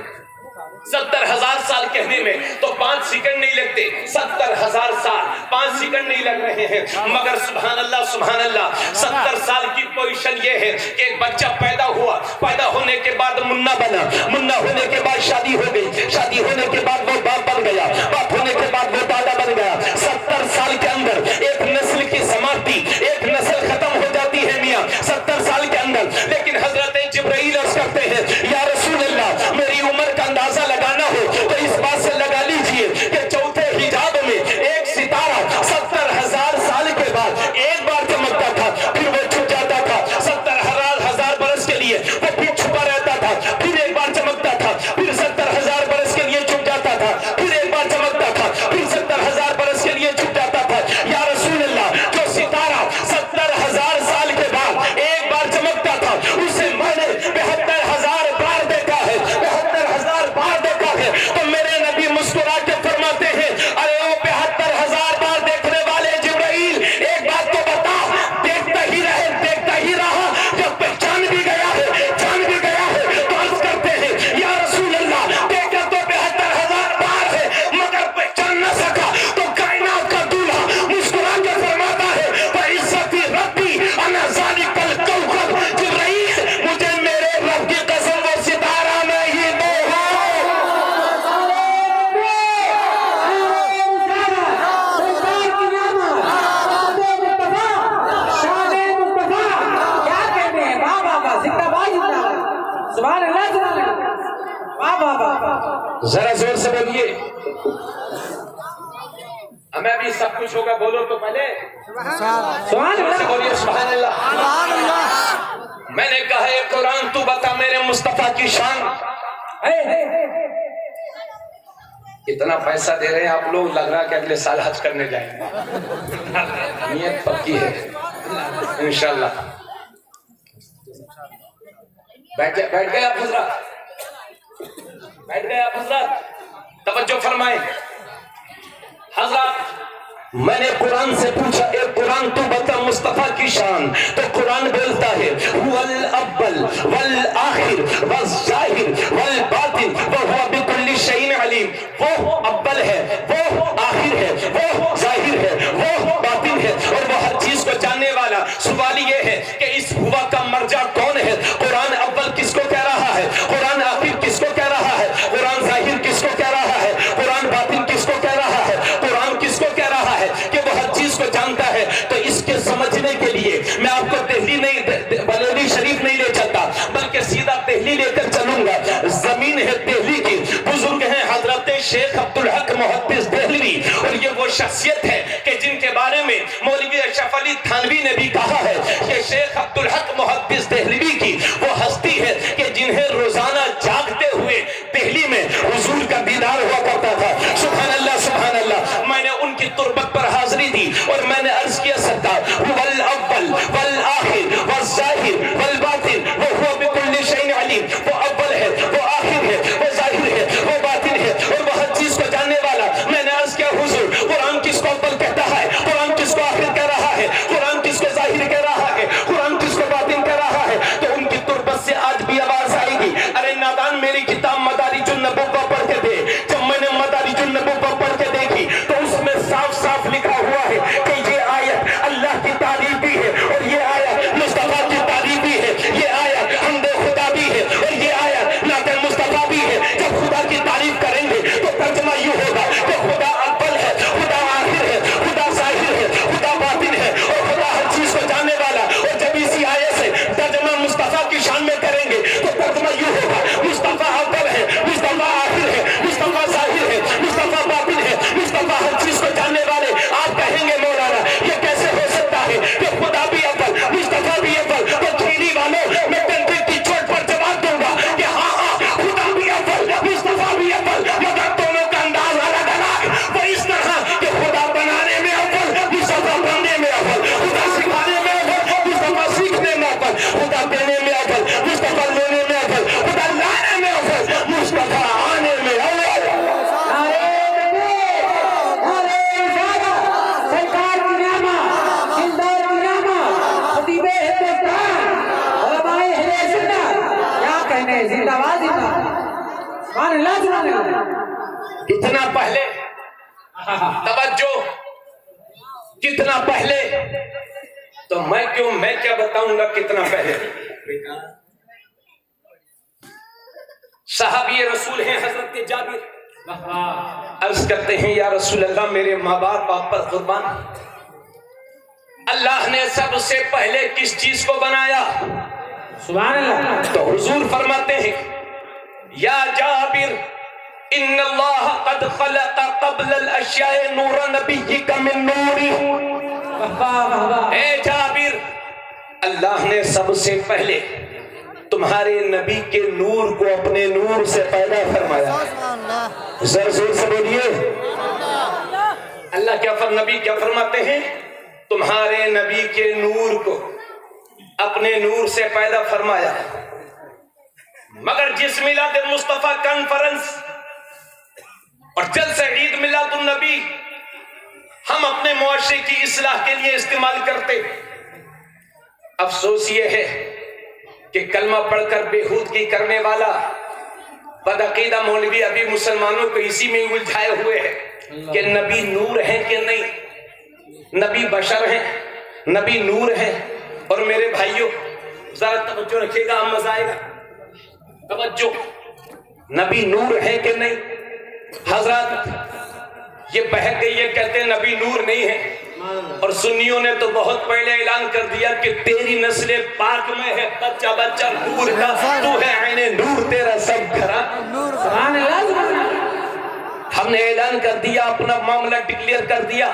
70,000 سال کہنے میں تو 5 سیکنڈ نہیں لگتے, 70,000 سال 5 سیکنڈ نہیں لگ رہے ہیں. مگر سبحان اللہ سبحان اللہ, 70 سال کی پوزیشن یہ ہے کہ ایک بچہ پیدا ہوا, پیدا ہونے کے بعد منا بنا, منا ہونے کے بعد شادی ہو گئی, شادی ہونے کے بعد وہ باپ بن گیا, باپ ہونے کے بعد وہ دادا بن گیا. 70 سال کے اندر ایک نسل کی سماپتی, ایک نسل ختم ہو جاتی ہے میاں 70 سال کے اندر. لیکن حضرت جبرائیل عرض کرتے ہیں یا رسول اللہ میری عمر کا اندازہ لگانا ہو تو اس بات سے لگا لیجئے کہ چوتھے حجاب میں ایک ستارہ 70,000 سال کے بعد ایک بار چمکتا تھا, پھر وہ چھپ جاتا تھا. 70,000 برس کے لیے وہ پھر چھپا رہتا تھا, پھر ایک بار چمکتا تھا, پھر 70,000 برس کے لیے چھپ جاتا تھا, پھر ایک بار چمکتا تھا, پھر 70,000 برس کے لیے چھپ جاتا تھا. یا رسول اللہ جو ستارہ 70,000 سال کے بعد ایک بار چمکتا تھا اسے میں نے 72,000 بار دیکھا ہے, 72,000 بار دیکھا ہے. تو میرے نبی مسکرا کے فرماتے ہیں ارے وہ 72,000 بار دیکھنے والے جبرائیل ایک بات تو بتا, دیکھتا ہی رہا, جب پہچان بھی گیا ہے, جان بھی گیا ہے تو عرض کرتے ہیں یا رسول اللہ دیکھا تو 72,000 بار ہے مگر پہچان نہ سکا. تو کائنات کا دولہا مسکرا کے فرماتا ہے فَعِزَّتِ رَبِّي أَنَا ذَلِكَ الْكَوْكَبُ, جبرائیل مجھے میرے رب کی قسم وہ ستارہ میں ہی دو ہو. ذرا زور سے بولیے, ہمیں ابھی سب کچھ ہوگا, بولو تو پہلے سبحان اللہ سے بولیے سبحان اللہ. میں نے کہا ہے قرآن تو بتا میرے مصطفیٰ کی شان. اتنا پیسہ دے رہے ہیں آپ لوگ, لگ رہا کہ اگلے سال حج کرنے جائیں گے, نیت پکی ہے انشاءاللہ. بیٹھ گئے آپ حضرات, بیٹھ گئے آپ حضرات, توجہ فرمائیں. حضرات میں نے قرآن سے پوچھا اے قرآن تو بتا مصطفیٰ کی شان, تو قرآن بولتا ہے هو الاول والآخر والظاہر والباطن وهو بكل شيء علیم. وہ اول ہے, وہ آخر ہے, وہ ظاہر ہے, وہ باطن ہے, اور وہ ہر چیز کو جاننے والا. سوال یہ ہے کہ اس ہوا کا مرجع کون ہے؟ قرآن اول کس کو کہہ رہا ہے, قرآن آخر کس کو کہہ رہا ہے, قرآن ظاہر کس کو کہہ رہا ہے, قرآن باطن کس کو کہہ رہا ہے, قرآن کس کو کہہ رہا ہے کہ وہ ہر چیز کو جانتا ہے. تو اس کے سمجھنے کے لیے میں آپ کو دہلی نہیں, بریلی شریف نہیں لے چلتا بلکہ سیدھا دہلی لے کر چلوں گا. زمین ہے دہلی کی, بزرگ ہیں حضرت شیخ عبدالحق محدث دہلوی, اور یہ وہ شخصیت ہے کہ جن کے بارے میں مولوی اشرف علی تھانوی نے بھی کہا ہے کہ شیخ عبدالحق محدث دہلوی کی وہ ہستی ہے کہ جنہیں روزانہ جاگتے ہوئے دہلی میں حضور کا دیدار ہوا کرتا تھا. سبحان اللہ سبحان اللہ. میں نے ان کی تربت پر حاضری دی اور میں نے عرض کیا سرکار هو الاول والآخر والظاہر والباطن وهو بكل شيء علیم. وہ اول ہے, وہ آخر ہے, وہ ظاہر ہے, وہ باطن ہے, اور وہ ہر چیز کو جاننے والا. میں نے عرض کیا حضور قرآن کس کو اول کہتا ہے, قرآن کس کو آخر کہہ رہا ہے, قرآن کس کو ظاہر کہہ رہا ہے, قرآن کس کو باطن کہہ کتنا پہلے، توجہ، کتنا پہلے، تو میں کیا بتاؤں گا کتنا پہلے. صحابی رسول ہیں حضرت جابر، عرض کرتے ہیں یا رسول اللہ میرے ماں باپ آپ پر قربان، اللہ نے سب سے پہلے کس چیز کو بنایا؟ سبحان اللہ. تو حضور فرماتے ہیں یا جابر ان اللہ قد خلق قبل الاشیاء نور نبیک من نوری. اے جابر، اللہ نے سب سے پہلے تمہارے نبی کے نور کو اپنے نور سے پیدا فرمایا. زور سے بولیے. اللہ نبی کیا فرماتے ہیں؟ تمہارے نبی کے نور کو اپنے نور سے پیدا فرمایا. مگر جس میلاد مصطفیٰ کانفرنس اور جلسہ عید میلاد النبی ہم اپنے معاشرے کی اصلاح کے لیے استعمال کرتے، افسوس یہ ہے کہ کلمہ پڑھ کر بےہودگی کرنے والا بدعقیدہ مولوی ابھی مسلمانوں کو اسی میں الجھائے ہوئے ہے کہ نبی نور ہیں کہ نہیں، نبی بشر ہیں، نبی نور ہیں. اور میرے بھائیوں ذرا توجہ رکھیے گا، مزہ آئے گا. توجہ، نبی نور ہے کہ نہیں؟ حضرات یہ بہک گئی ہے، کہتے ہیں نبی نور نہیں ہے، اور سنیوں نے تو بہت پہلے اعلان کر دیا کہ تیری نسل پاک میں ہے بچہ بچہ نور کا، تو ہے عین نور تیرا سب گھرا. سبحان اللہ. ہم نے اعلان کر دیا، اپنا معاملہ ڈکلیئر کر دیا،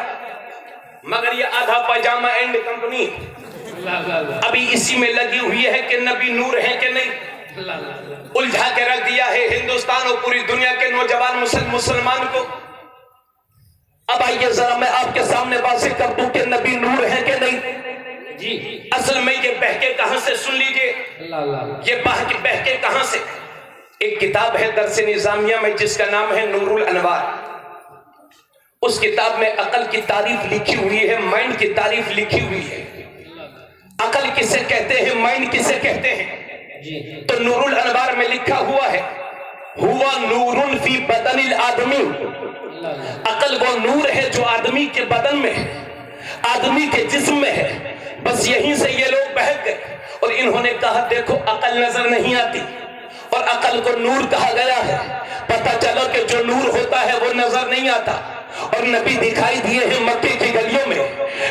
مگر یہ آدھا پاجامہ اینڈ کمپنی ابھی اسی میں لگی ہوئی ہے کہ نبی نور ہے کہ نہیں، الجھا کے رکھ دیا ہے ہندوستان اور پوری دنیا کے نوجوان مسلمان کو. اب آئیے ذرا میں آپ کے سامنے واضح کر دوں کہ نبی نور ہے کہ نہیں. جی اصل میں یہ بہکے کہاں سے، سن لیجئے یہ بہکے کہاں سے. ایک کتاب ہے درس نظامیہ میں جس کا نام ہے نور الانوار. اس کتاب میں عقل کی تعریف لکھی ہوئی ہے، مائنڈ کی تعریف لکھی ہوئی ہے. عقل کسے کہتے ہیں، مائنڈ کسے کہتے ہیں؟ تو نور الانوار میں لکھا ہوا ہے ہوا نور فی بدن الآدمی. عقل وہ نور ہے جو آدمی کے بدن میں ہے، آدمی کے جسم میں ہے. بس یہیں سے یہ لوگ بہک گئے اور انہوں نے کہا دیکھو عقل نظر نہیں آتی اور عقل کو نور کہا گیا ہے. پتہ چلا کہ جو نور ہوتا ہے وہ نظر نہیں آتا. اور نبی دکھائی دیے ہیں مکے کی گلیوں میں،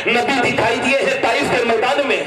نبی دکھائی دیے ہیں طائف کے میدان میں،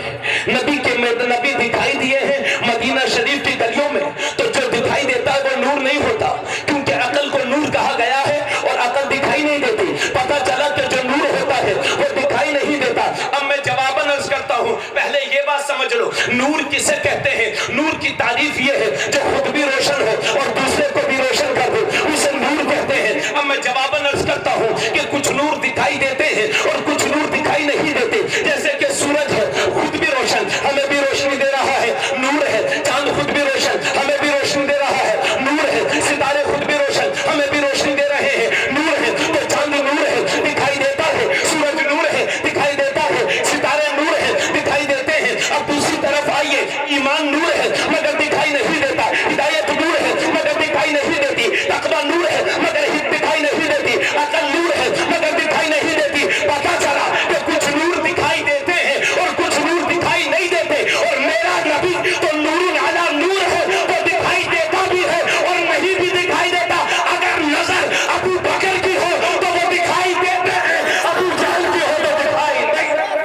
نبی دکھائی دیے ہیں مدینہ شریف کی گلیوں میں. تو جو دکھائی دیتا ہے وہ نور نہیں ہوتا، کیونکہ عقل کو نور کہا گیا ہے اور عقل دکھائی نہیں دیتی. پتہ چلا کہ جو نور ہوتا ہے وہ دکھائی نہیں دیتا. اب میں جواباً عرض کرتا ہوں، پہلے یہ بات سمجھ لو نور کسے کہتے ہیں. نور کی تعریف یہ ہے جو خود بھی روشن ہو اور دوسرے کو بھی روشن کر دے، اسے نور کہتے ہیں. اب میں جواباً عرض کرتا ہوں کہ کچھ نور دکھائی دیتے ہیں اور کچھ نور دکھائی نہیں دیتے. جیسے کہ سورج ہے خود بھی روشن، ہمیں بھی روشنی دے رہا ہے، نور ہے. چاند خود بھی روشن، ہمیں بھی روشنی دے رہا ہے، نور ہے. ستارے خود بھی روشن، ہمیں بھی روشنی دے رہے ہیں، نور ہے. تو چاند نور ہے، دکھائی دیتا ہے. سورج نور ہے، دکھائی دیتا ہے. ستارے نور ہے، دکھائی دیتے ہیں. اب دوسری طرف آئیے، ایمان نور ہے مگر دکھائی نہیں دیتا. ہدایت نور ہے مگر دکھائی نہیں دیتی. تقویٰ نور ہے مگر دکھائی نہیں دیتی. عقل نور ہے مگر دکھائی نہیں دیتی. پتہ چلا کہ کچھ نور دکھائی دیتے ہیں اور کچھ نور دکھائی نہیں دیتے. اور میرا نبی تو نور علی نور ہے، وہ دکھائی دیتا بھی ہے اور نہیں بھی دکھائی دیتا. اگر نظر ابو بکر کی ہو تو وہ دکھائی دیتے ہیں، ابو جہل کی ہو تو دکھائی نہیں دیتے.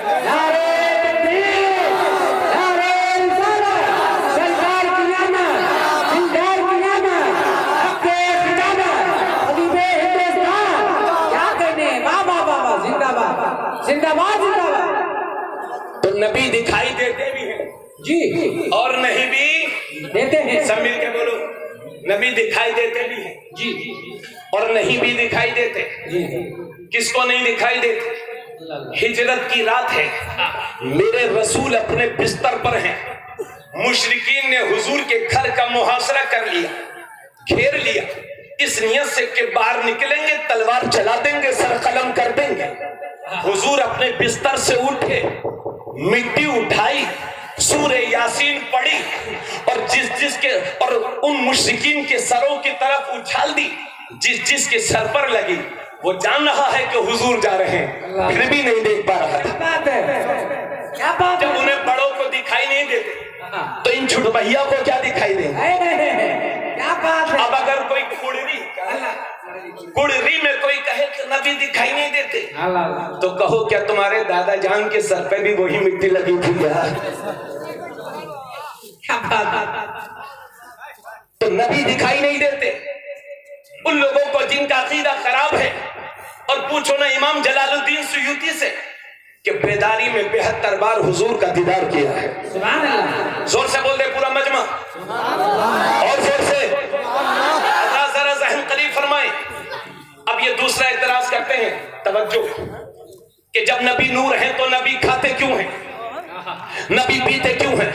تو نبی دکھائی دیتے بھی ہیں جی اور نہیں بھی دیتے ہیں. سب مل کے بولو، نبی دکھائی دیتے بھی ہیں جی اور نہیں بھی دکھائی دیتے. کس کو نہیں دکھائی دیتے؟ ہجرت کی رات ہے، میرے رسول اپنے بستر پر ہیں. مشرکین نے حضور کے گھر کا محاصرہ کر لیا، گھیر لیا، اس نیت سے کہ باہر نکلیں گے تلوار چلا دیں گے، سر قلم کر دیں گے. حضور اپنے بستر سے اٹھے، مٹی اٹھائی، سورہ یاسین پڑھی اور جس کے اور ان مشرکین کے سروں کی طرف اچھال دی، جس کے سر پر لگی وہ جان رہا ہے کہ حضور جا رہے ہیں، پھر بھی نہیں دیکھ پا رہا تھا۔ جب انہیں بڑوں کو دکھائی نہیں دیتے تو ان چھوٹ بھیا کو کیا دکھائی دیں؟ اب اگر کوئی کڑری میں کوئی کہے کہ نبی دکھائی نہیں دیتے تو کہو کیا تمہارے دادا جان کے سر پہ بھی وہی مٹی لگی تھی یار؟ تو نبی دکھائی نہیں دیتے ان لوگوں کو جن کا عقیدہ خراب ہے۔ اور پوچھو نا امام جلال الدین سیوطی سے کہ بیداری میں 72 بار حضور کا دیدار کیا ہے۔ سبحان اللہ، زور سے بول دے پورا مجمع، اور زور سے، اللہ ذرا ذہن قریب فرمائیں۔ اب یہ دوسرا اعتراض کرتے ہیں، توجہ، کہ جب نبی نور ہیں تو نبی کھاتے کیوں ہیں، نبی پیتے کیوں ہیں؟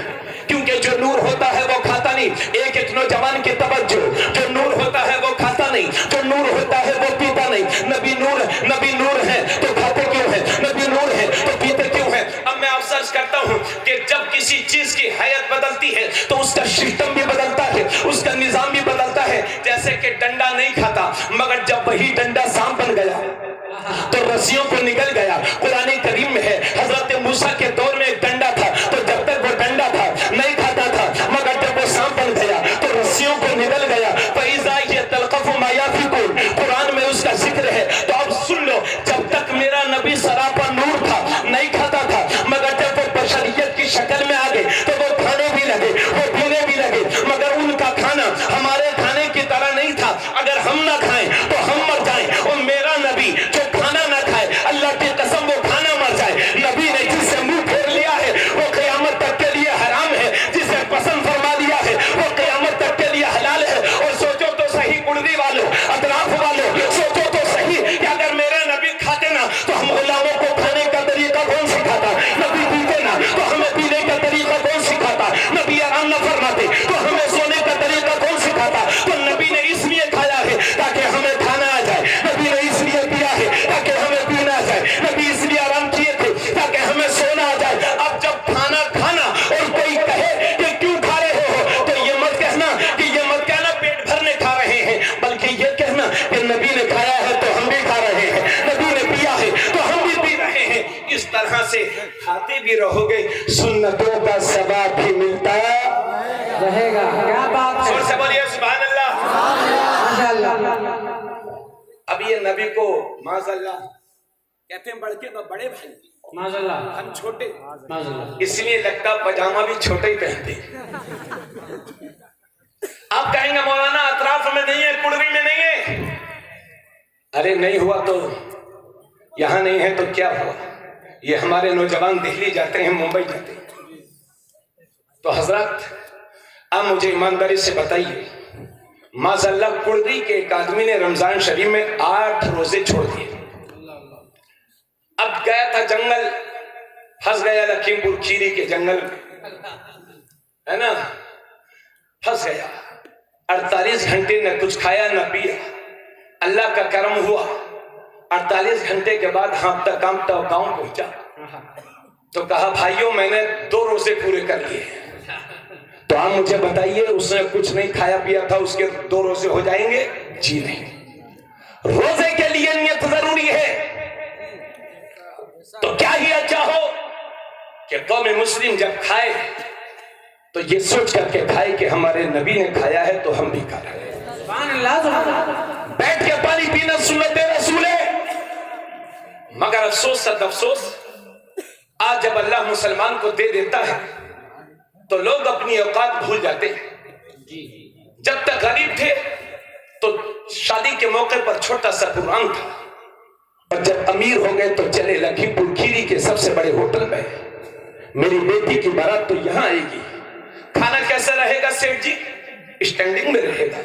کیونکہ جو نور ہوتا ہے وہ کھاتا نہیں۔ ایک نوجوان کی توجہ، جو نور ہوتا ہے وہ کھاتا نہیں، جو نور ہوتا ہے وہ پیتا نہیں۔ نبی نور ہے تو کھاتے کیوں ہیں، نبی نور ہے تو پیتے کیوں ہیں؟ اب میں آپ سرچ کرتا ہوں کہ جب کسی چیز کی حیت بدلتی ہے تو اس کا سسٹم بھی بدلتا ہے، اس کا نظام بھی بدلتا ہے۔ جیسے کہ ڈنڈا نہیں کھاتا، مگر جب وہی ڈنڈا سانپ بن گیا تو رسیوں کو نگل گیا۔ قرآن کریم میں ہے حضرت موسیٰ کے دور میں ایک ڈنڈا تھا، تو جب تک وہ ڈنڈا تھا نہیں کھاتا تھا، مگر جب وہ سانپ بن گیا تو رسیوں کو نگل گیا۔ فَإِذَا يَتَلْقَفُ مَا يَأْفِكُونَ، قرآن میں اس کا ذکر ہے۔ تو اب سن لو، جب تک میرا نبی سراپا نور تھا نہیں کھاتا تھا، مگر جب وہ بشریت کی شکل میں آ گئے تو وہ کھانے بھی لگے، وہ پینے بھی لگے، مگر ان کا کھانا ہمارے کھانے کی طرح نہیں تھا۔ اگر ہم نہ کھائیں تو ہم مر جائیں، اور میرا نبی جو کھانا نہ کھائے، اللہ کی قسم وہ کھانا مر جائے۔ نبی نے جس سے منہ پھیر لیا ہے وہ قیامت تک کے لیے حرام ہے، جسے پسند فرما لیا ہے وہ قیامت تک کے لیے حلال ہے۔ اور سوچو تو صحیح کڑوی والوں، اطراف والوں، سوچو تو صحیح کہ اگر میرے نبی کھاتے نا تو ہم غلاموں کو کھانے کا طریقہ کون سکھاتا؟ نبی پیتے نا تو ہمیں پینے کا طریقہ کون سکھاتا؟ نبی آرام نہ فرماتے تو ہمیں سونے کا طریقہ کون سکھاتا؟ تو نبی نے اس لیے کھایا ہے تاکہ ہمیں کھانا آ جائے، نبی نے اس لیے پیا ہے تاکہ ہمیں پینا آ جائے، نبی اس لیے آرام کیے تھے تاکہ ہمیں سونا آ جائے۔ اب جب کھانا اور کوئی کہے کہ کیوں کھا رہے ہو، تو یہ مت کہنا پیٹ بھرنے کھا رہے ہیں، بلکہ یہ کہنا کہ نبی نے کھایا ہے تو ہم بھی کھا رہے ہیں، نبی نے پیا ہے تو ہم بھی پی رہے ہیں۔ اس طرح سے کھاتے بھی رہو گے، سنتوں کا ثواب بھی ملتا رہے گا۔ کیا بات ہے، زور سے بولیے سبحان اللہ۔ ماشاءاللہ۔ اب یہ نبی کو معاذ اللہ کہتے ہیں بڑے بھائی، ماشاءاللہ، ہم چھوٹے، ماشاءاللہ۔ اس لیے لگتا پاجامہ بھی چھوٹے ہی پہنتے۔ آپ کہیں گے مولانا اطراف میں نہیں ہے، کڑوی میں نہیں ہے۔ ارے نہیں ہوا تو یہاں نہیں ہے تو کیا ہوا؟ یہ ہمارے نوجوان دہلی جاتے ہیں، ممبئی جاتے ہیں۔ تو حضرات آپ مجھے ایمانداری سے بتائیے، معاذ اللہ کڑوی کے ایک آدمی نے رمضان شریف میں 8 روزے چھوڑ دیے۔ اب گیا تھا جنگل، پھنس گیا لکھیم پور کھیری کے جنگل میں، ہے نا، پھنس گیا۔ 48 گھنٹے نہ کچھ کھایا نہ پیا۔ اللہ کا کرم ہوا، 48 گھنٹے کے بعد ہانپتا کانپتا گاؤں پہنچا تو کہا بھائیوں میں نے 2 روزے پورے کر لیے۔ تو آپ مجھے بتائیے اس نے کچھ نہیں کھایا پیا تھا، اس کے 2 روزے ہو جائیں گے؟ جی نہیں۔ روزے کے لیے نیت ضروری ہے۔ تو کیا ہی اچھا ہو کہ قوم مسلم جب کھائے تو یہ سوچ کر کے کھائے کہ ہمارے نبی نے کھایا ہے تو ہم بھی کھا رہے ہیں۔ سبحان اللہ، سبحان اللہ۔ بیٹھ کے پانی پینا سنت رسول ہے، مگر افسوس صد افسوس آج جب اللہ مسلمان کو دے دیتا ہے تو لوگ اپنی اوقات بھول جاتے ہیں۔ جب تک غریب تھے تو شادی کے موقع پر چھوٹا سا پروگرام تھا، اور جب امیر ہو گئے تو چلے لکھیم پور کھیری کے سب سے بڑے ہوٹل میں، میری بیٹی کی بارات تو یہاں آئے گی، کھانا کیسا رہے گا سیٹھ جی؟ اسٹینڈنگ میں رہے گا۔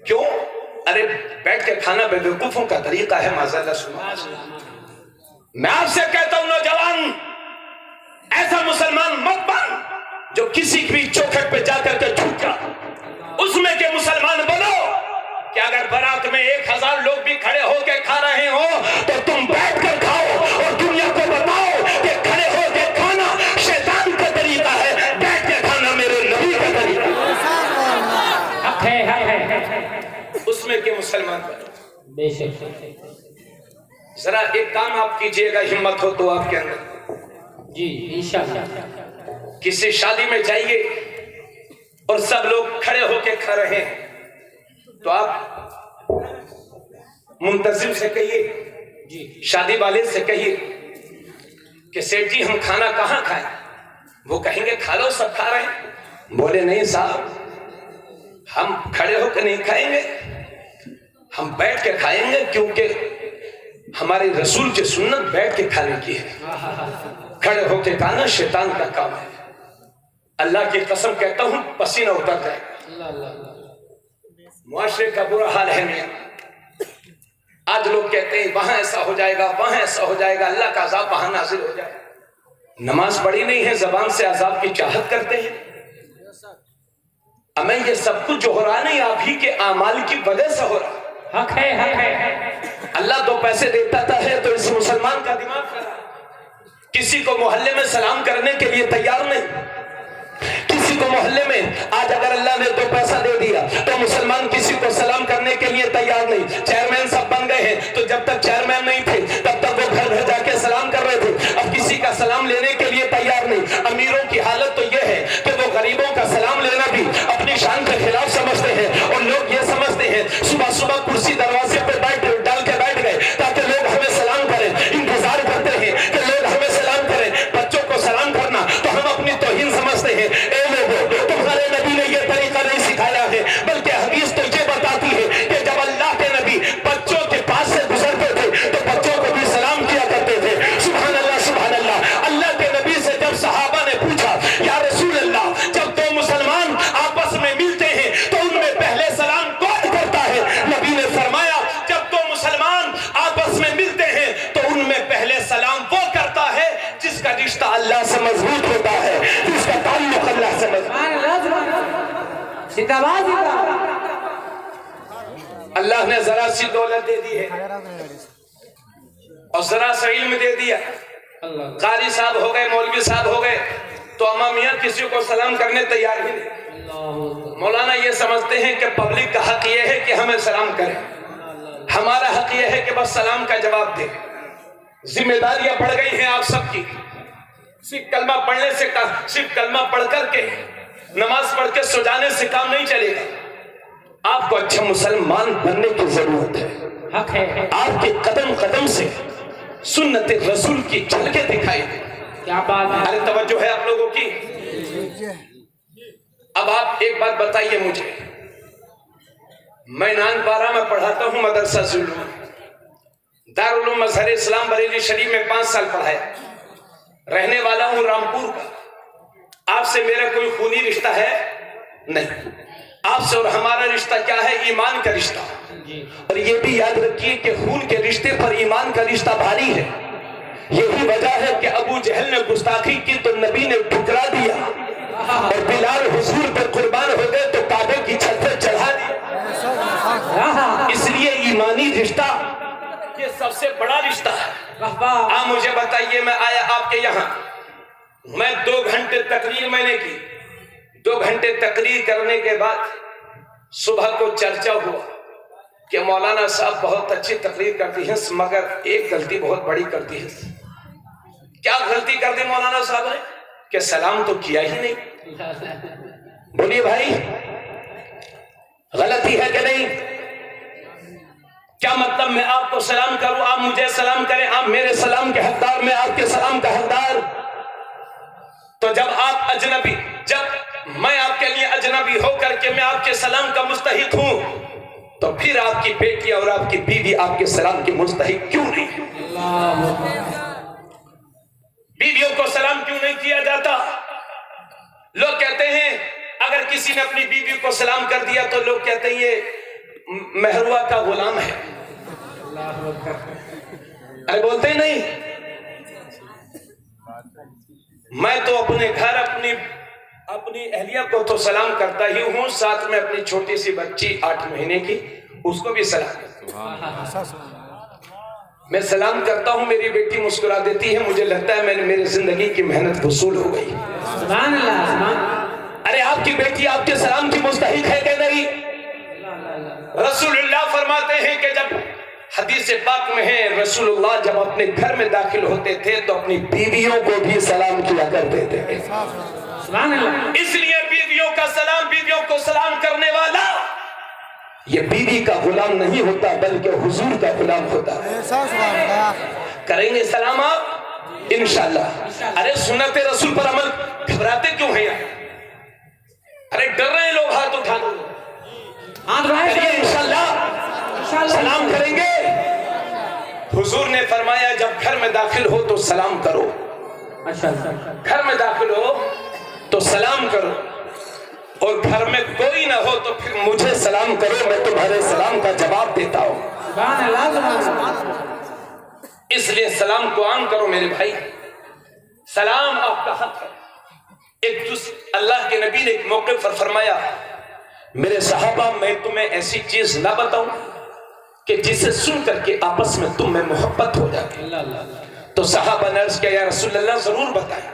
کیوں؟ ارے بیٹھ کے کھانا بے وقوفوں کا طریقہ ہے، معاذاللہ سنو۔ میں آپ سے کہتا ہوں نوجوان، ایسا مسلمان مت بن جو کسی بھی چوکھٹ پہ جا کر کے جھک جا، اس میں کے مسلمان بنو کہ اگر برات میں 1000 لوگ بھی کھڑے ہو کے کھا رہے ہو تو تم بیٹھ کر کھاؤ، اور دنیا کو بتاؤ کہ کھڑے ہو کے کھانا شیطان کا طریقہ ہے، میں کہ مسلمان بنو۔ بے شک ذرا ایک کام آپ کیجئے گا، ہمت ہو تو آپ کے اندر، جی انشاءاللہ، کسی شادی میں جائیے اور سب لوگ کھڑے ہو کے کھا رہے ہیں تو آپ منتظم سے کہیے، جی شادی والے سے کہیے کہ سیٹھ جی ہم کھانا کہاں کھائیں؟ وہ کہیں گے کھا لو، سب کھا رہے ہیں۔ بولے نہیں صاحب، ہم کھڑے ہو کے نہیں کھائیں گے، ہم بیٹھ کے کھائیں گے، کیونکہ ہمارے رسول کی سنت بیٹھ کے کھانے کی ہے، کھڑے ہو کے کھانا شیطان کا کام ہے۔ اللہ کی قسم کہتا ہوں پسینہ اتر جائے گا۔ معاشرے کا برا حال ہے میاں، آج لوگ کہتے ہیں وہاں ایسا ہو جائے گا، وہاں ایسا ہو جائے گا، اللہ کا عذاب وہاں نازل ہو جائے گا۔ نماز پڑھی نہیں ہے، زبان سے عذاب کی چاہت کرتے ہیں۔ ہمیں یہ سب کچھ جو ہو رہا نہیں، آپ ہی کے اعمال کی وجہ سے ہو رہا۔ حق ہے، حق ہے۔ اللہ دو پیسے دیتا ہے تو اس مسلمان کا دماغ خراب، کسی کو محلے میں سلام کرنے کے لیے تیار نہیں، کسی کو محلے میں آج اگر اللہ نے دو پیسہ دے دیا تو مسلمان کسی کو سلام کرنے کے لیے تیار نہیں۔ چیئرمین سب بن گئے ہیں تو جب تک چیئرمین نہیں تھے تب تک وہ گھر گھر جا کے سلام کر رہے تھے، اب کسی کا سلام لینے کے لیے تیار نہیں۔ امیروں کی حالت تو یہ ہے کہ وہ غریبوں کا سلام لینا بھی اپنی شان کے خلاف سمجھتے ہیں، اور لوگ یہ سمجھتے ہیں صبح صبح کرسی دروازے پہ ڈال کے بیٹھ گئے تاکہ لوگ ہمیں سلام کریں، انتظار کرتے ہیں کہ لوگ ہمیں سلام کریں۔ بچوں کو سلام کرنا تو ہم اپنی توہین سمجھتے ہیں۔ اے لوگوں، تمہارے نبی نے یہ طریقہ نہیں سکھایا ہے، بلکہ حدیث تو یہ بتاتی ہے کہ جب اللہ کے نبی بچوں کے پاس سے گزرتے تھے تو بچوں کو بھی سلام کیا کرتے تھے۔ سبحان اللہ، سبحان اللہ۔ اللہ کے نبی سے جب صحابہ نے پوچھا یا رسول اللہ، جب دو مسلمان آپس میں ملتے ہیں تو ان میں پہلے سلام کون کرتا ہے؟ نبی نے فرمایا جب دو مسلمان آپس میں ملتے ہیں تو ان میں پہلے سلام وہ کرتا ہے جس کا رشتہ اللہ سے مضبوط ہوتا ہے، جس کا تعلق اللہ سے مضبوط۔ اللہ نے ذرا سی دولت دے دی ہے اور ذرا سا علم دے دیا، قاری صاحب ہو گئے، مولوی صاحب ہو گئے تو امامیہ کسی کو سلام کرنے تیار ہی نہیں۔ مولانا یہ سمجھتے ہیں کہ پبلک کا حق یہ ہے کہ ہمیں سلام کریں، ہمارا حق یہ ہے کہ بس سلام کا جواب دیں۔ ذمہ داریاں بڑھ گئی ہیں آپ سب کی، صرف کلمہ پڑھنے سے، صرف کلمہ پڑھ کر کے، نماز پڑھ کے سو جانے سے کام نہیں چلے گا۔ آپ کو اچھا مسلمان بننے کی ضرورت ہے، حق ہے۔ آپ کے قدم قدم سے سنت رسول کی جھلکیں دکھائی دیں۔ کیا بات ہے، ارے توجہ ہے آپ لوگوں کی۔ اب آپ ایک بات بتائیے مجھے، میں نانپارہ میں پڑھاتا ہوں مدرسہ ظلم، دارالعلوم مظہر اسلام بریلی شریف میں 5 سال پڑھایا، رہنے والا ہوں رامپور کا۔ آپ سے میرا کوئی خونی رشتہ ہے نہیں، آپ سے اور ہمارا رشتہ کیا ہے؟ ایمان کا رشتہ۔ اور یہ بھی یاد رکھیے کہ خون کے رشتے پر ایمان کا رشتہ بھاری ہے۔ یہی وجہ ہے کہ ابو جہل نے گستاخی کی تو نبی نے ٹھکرا دیا، اور بلال حضور پہ قربان ہو گئے تو کعبے کی چھت پہ چڑھا دیا۔ اس لیے ایمانی رشتہ یہ سب سے بڑا رشتہ ہے۔ آپ مجھے بتائیے، میں آیا آپ کے یہاں، میں 2 گھنٹے تقریر میں نے کی، 2 گھنٹے تقریر کرنے کے بعد صبح کو چرچا ہوا کہ مولانا صاحب بہت اچھی تقریر کرتی ہیں مگر ایک غلطی بہت بڑی کرتی ہے۔ کیا غلطی کر دی مولانا صاحب نے؟ کہ سلام تو کیا ہی نہیں۔ بولیے بھائی، غلطی ہے کہ نہیں؟ کیا مطلب میں آپ کو سلام کروں، آپ مجھے سلام کریں، آپ میرے سلام کے حقدار، میں آپ کے سلام کا حقدار؟ تو جب آپ اجنبی، جب میں آپ کے لیے اجنبی ہو کر کے میں آپ کے سلام کا مستحق ہوں، تو پھر آپ کی بیٹی اور آپ کی بیوی آپ کے سلام کی مستحق کیوں نہیں؟ بیویوں کو سلام کیوں نہیں کیا جاتا؟ لوگ کہتے ہیں اگر کسی نے اپنی بیوی کو سلام کر دیا تو لوگ کہتے ہیں یہ مہروا کا غلام ہے۔ ارے بولتے ہی نہیں۔ میں تو اپنے گھر اپنی اہلیہ کو تو سلام کرتا ہی ہوں، ساتھ میں اپنی چھوٹی سی بچی 8 مہینے کی، اس کو بھی سلام کرتا ہوں۔ میں سلام کرتا ہوں، میری بیٹی مسکرا دیتی ہے، مجھے لگتا ہے میری زندگی کی محنت وصول ہو گئی۔ سبحان اللہ۔ ارے آپ کی بیٹی آپ کے سلام کی مستحق ہے کہ نہیں؟ رسول اللہ فرماتے ہیں کہ جب حدیث پاک میں ہے رسول اللہ جب اپنے گھر میں داخل ہوتے تھے تو اپنی بیویوں کو بھی سلام کیا کرتے تھے. سبحان اللہ. اس لیے بیویوں کا سلام، بیویوں کو سلام کرنے والا یہ بیوی کا غلام نہیں ہوتا بلکہ حضور کا غلام ہوتا ہے. کریں گے سلام آپ انشاءاللہ. ارے سنت رسول پر عمل گھبراتے کیوں ہیں یار؟ ارے ڈر رہے ہیں لوگ، ہاتھ اٹھا دو. کریے انشاءاللہ سلام کریں گے. حضور نے فرمایا جب گھر میں داخل ہو تو سلام کرو. گھر میں داخل ہو تو سلام کرو، اور گھر میں کوئی نہ ہو تو پھر مجھے سلام کرو، میں تمہارے سلام کا جواب دیتا ہوں. اس لیے سلام کو عام کرو میرے بھائی. سلام آپ کا حق ہے. اللہ کے نبی نے ایک موقع پر فرمایا میرے صحابہ میں تمہیں ایسی چیز نہ بتاؤں کہ جسے سن کر کے آپس میں تم میں محبت ہو جائے. تو صحابہ نے عرض کیا یا رسول اللہ ضرور بتائیں.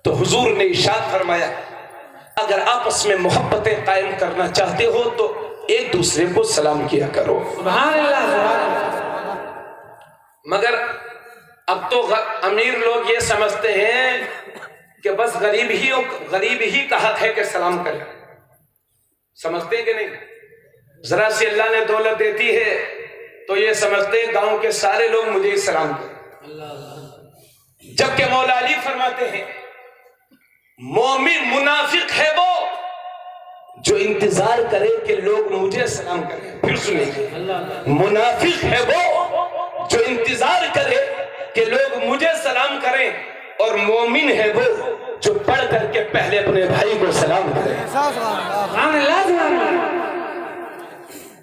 تو حضور نے ارشاد فرمایا اگر آپس میں محبتیں قائم کرنا چاہتے ہو تو ایک دوسرے کو سلام کیا کرو. سبحان اللہ. مگر اب تو امیر لوگ یہ سمجھتے ہیں کہ بس غریب ہی کا حق ہے کہ سلام کرے. سمجھتے ہیں کہ نہیں؟ ذرا سی اللہ نے دولت دیتی ہے تو یہ سمجھتے ہیں گاؤں کے سارے لوگ مجھے سلام کریں. جبکہ مولا علی فرماتے ہیں مومن منافق ہے وہ جو انتظار کرے کہ لوگ مجھے سلام کریں. پھر سنیں، منافق ہے وہ جو انتظار کرے کہ لوگ مجھے سلام کریں، اور مومن ہے وہ جو پڑھ کر کے پہلے اپنے بھائی کو سلام کرے.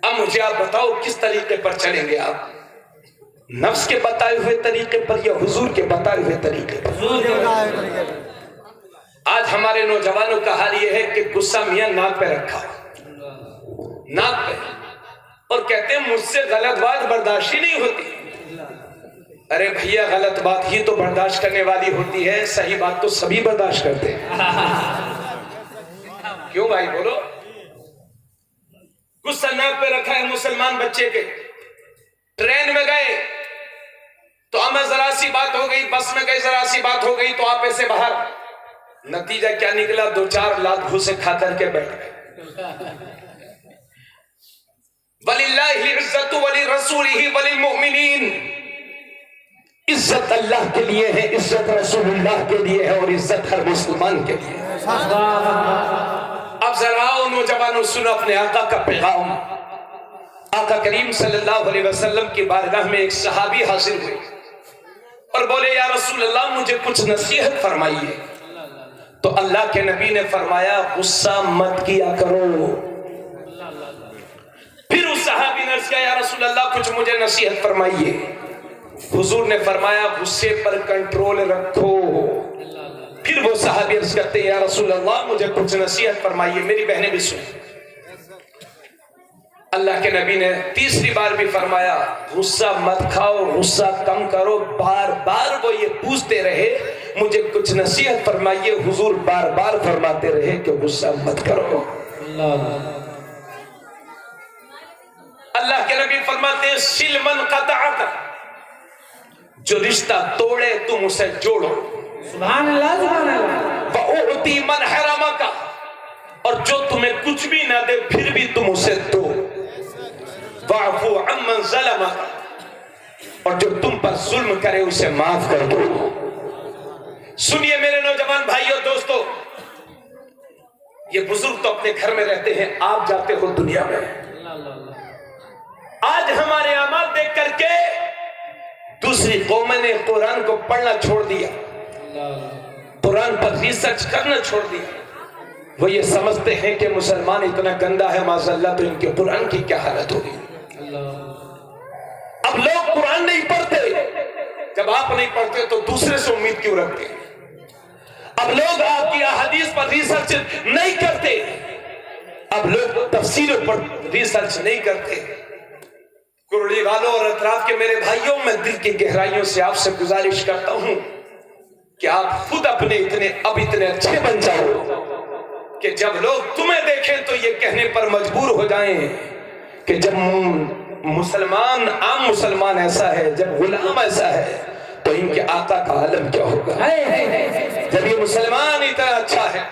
اب مجھے آپ بتاؤ کس طریقے پر چلیں گے آپ؟ نفس کے بتائے ہوئے طریقے پر یا حضور کے بتائے ہوئے طریقے پر؟ آج ہمارے نوجوانوں کا حال یہ ہے کہ غصہ میاں ناک پہ رکھا، ناک پہ، اور کہتے ہیں مجھ سے غلط بات برداشت ہی نہیں ہوتی. ارے بھیا غلط بات ہی تو برداشت کرنے والی ہوتی ہے، صحیح بات تو سبھی برداشت کرتے ہیں. کیوں بھائی بولو؟ غصہ ناک پہ رکھا ہے مسلمان بچے کے. ٹرین میں گئے تو ہمیں ذرا سی بات ہو گئی، بس میں گئے ذرا سی بات ہو گئی تو آپ ایسے باہر. نتیجہ کیا نکلا؟ 2-4 لاکھ گھوسے کھا کر کے بیٹھ گئے. وَلِلَّهِ الْعِزَّةُ وَلِرَسُولِهِ وَلِلْمُؤْمِنِينَ. عزت اللہ کے لیے ہے، عزت رسول اللہ کے لیے ہے، اور عزت ہر مسلمان کے لیے ہے. اب ذرا نوجوانوں سنو اپنے آقا کا پیغام. آقا کریم صلی اللہ علیہ وسلم کی بارگاہ میں ایک صحابی حاضر ہوئے اور بولے یا رسول اللہ مجھے کچھ نصیحت فرمائیے. تو اللہ کے نبی نے فرمایا غصہ مت کیا کرو. پھر اس صحابی نے عرض کیا یا رسول اللہ کچھ مجھے نصیحت فرمائیے. حضور نے فرمایا غصے پر کنٹرول رکھو. پھر وہ صحابی عرض کرتے ہیں یا رسول اللہ مجھے کچھ نصیحت فرمائیے. میری بہنیں بھی سنیں. اللہ کے نبی نے تیسری بار بھی فرمایا غصہ مت کھاؤ، غصہ کم کرو. بار بار وہ یہ پوچھتے رہے مجھے کچھ نصیحت فرمائیے. حضور بار بار فرماتے رہے کہ غصہ مت کرو. اللہ کے نبی فرماتے ہیں سل من قطعت، جو رشتہ توڑے تم اسے جوڑو. سبحان اللہ سبحان اللہ. وَأُعْتِي مَنْ حَرَمَكَ، اور جو تمہیں کچھ بھی نہ دے پھر بھی تم اسے دو. وَعْفُوا عَمَّنْ ظَلَمَكَ، اور جو تم پر ظلم کرے اسے معاف کر دو. سنیے میرے نوجوان بھائیوں دوستو، یہ بزرگ تو اپنے گھر میں رہتے ہیں، آپ جاتے ہو دنیا میں. آج ہمارے اعمال دیکھ کر کے دوسری قومیں نے قرآن کو پڑھنا چھوڑ دیا، قرآن پر ریسرچ کرنا چھوڑ دیا. وہ یہ سمجھتے ہیں کہ مسلمان اتنا گندا ہے معاذ اللہ تو ان کے قرآن کی کیا حالت ہوگی. اب لوگ قرآن نہیں پڑھتے، جب آپ نہیں پڑھتے تو دوسرے سے امید کیوں رکھتے؟ اب لوگ آپ کی احادیث پر ریسرچ نہیں کرتے، اب لوگ تفسیروں پر ریسرچ نہیں کرتے. کرڑی والوں اور اطراف کے میرے بھائیوں، میں دل کی گہرائیوں سے آپ سے گزارش کرتا ہوں کہ آپ خود اپنے اتنے اچھے بن جاؤ کہ جب لوگ تمہیں دیکھیں تو یہ کہنے پر مجبور ہو جائیں کہ جب مسلمان عام مسلمان ایسا ہے، جب غلام ایسا ہے تو ان کے آقا کا عالم کیا ہوگا؟ جب یہ مسلمان اتنا اچھا ہے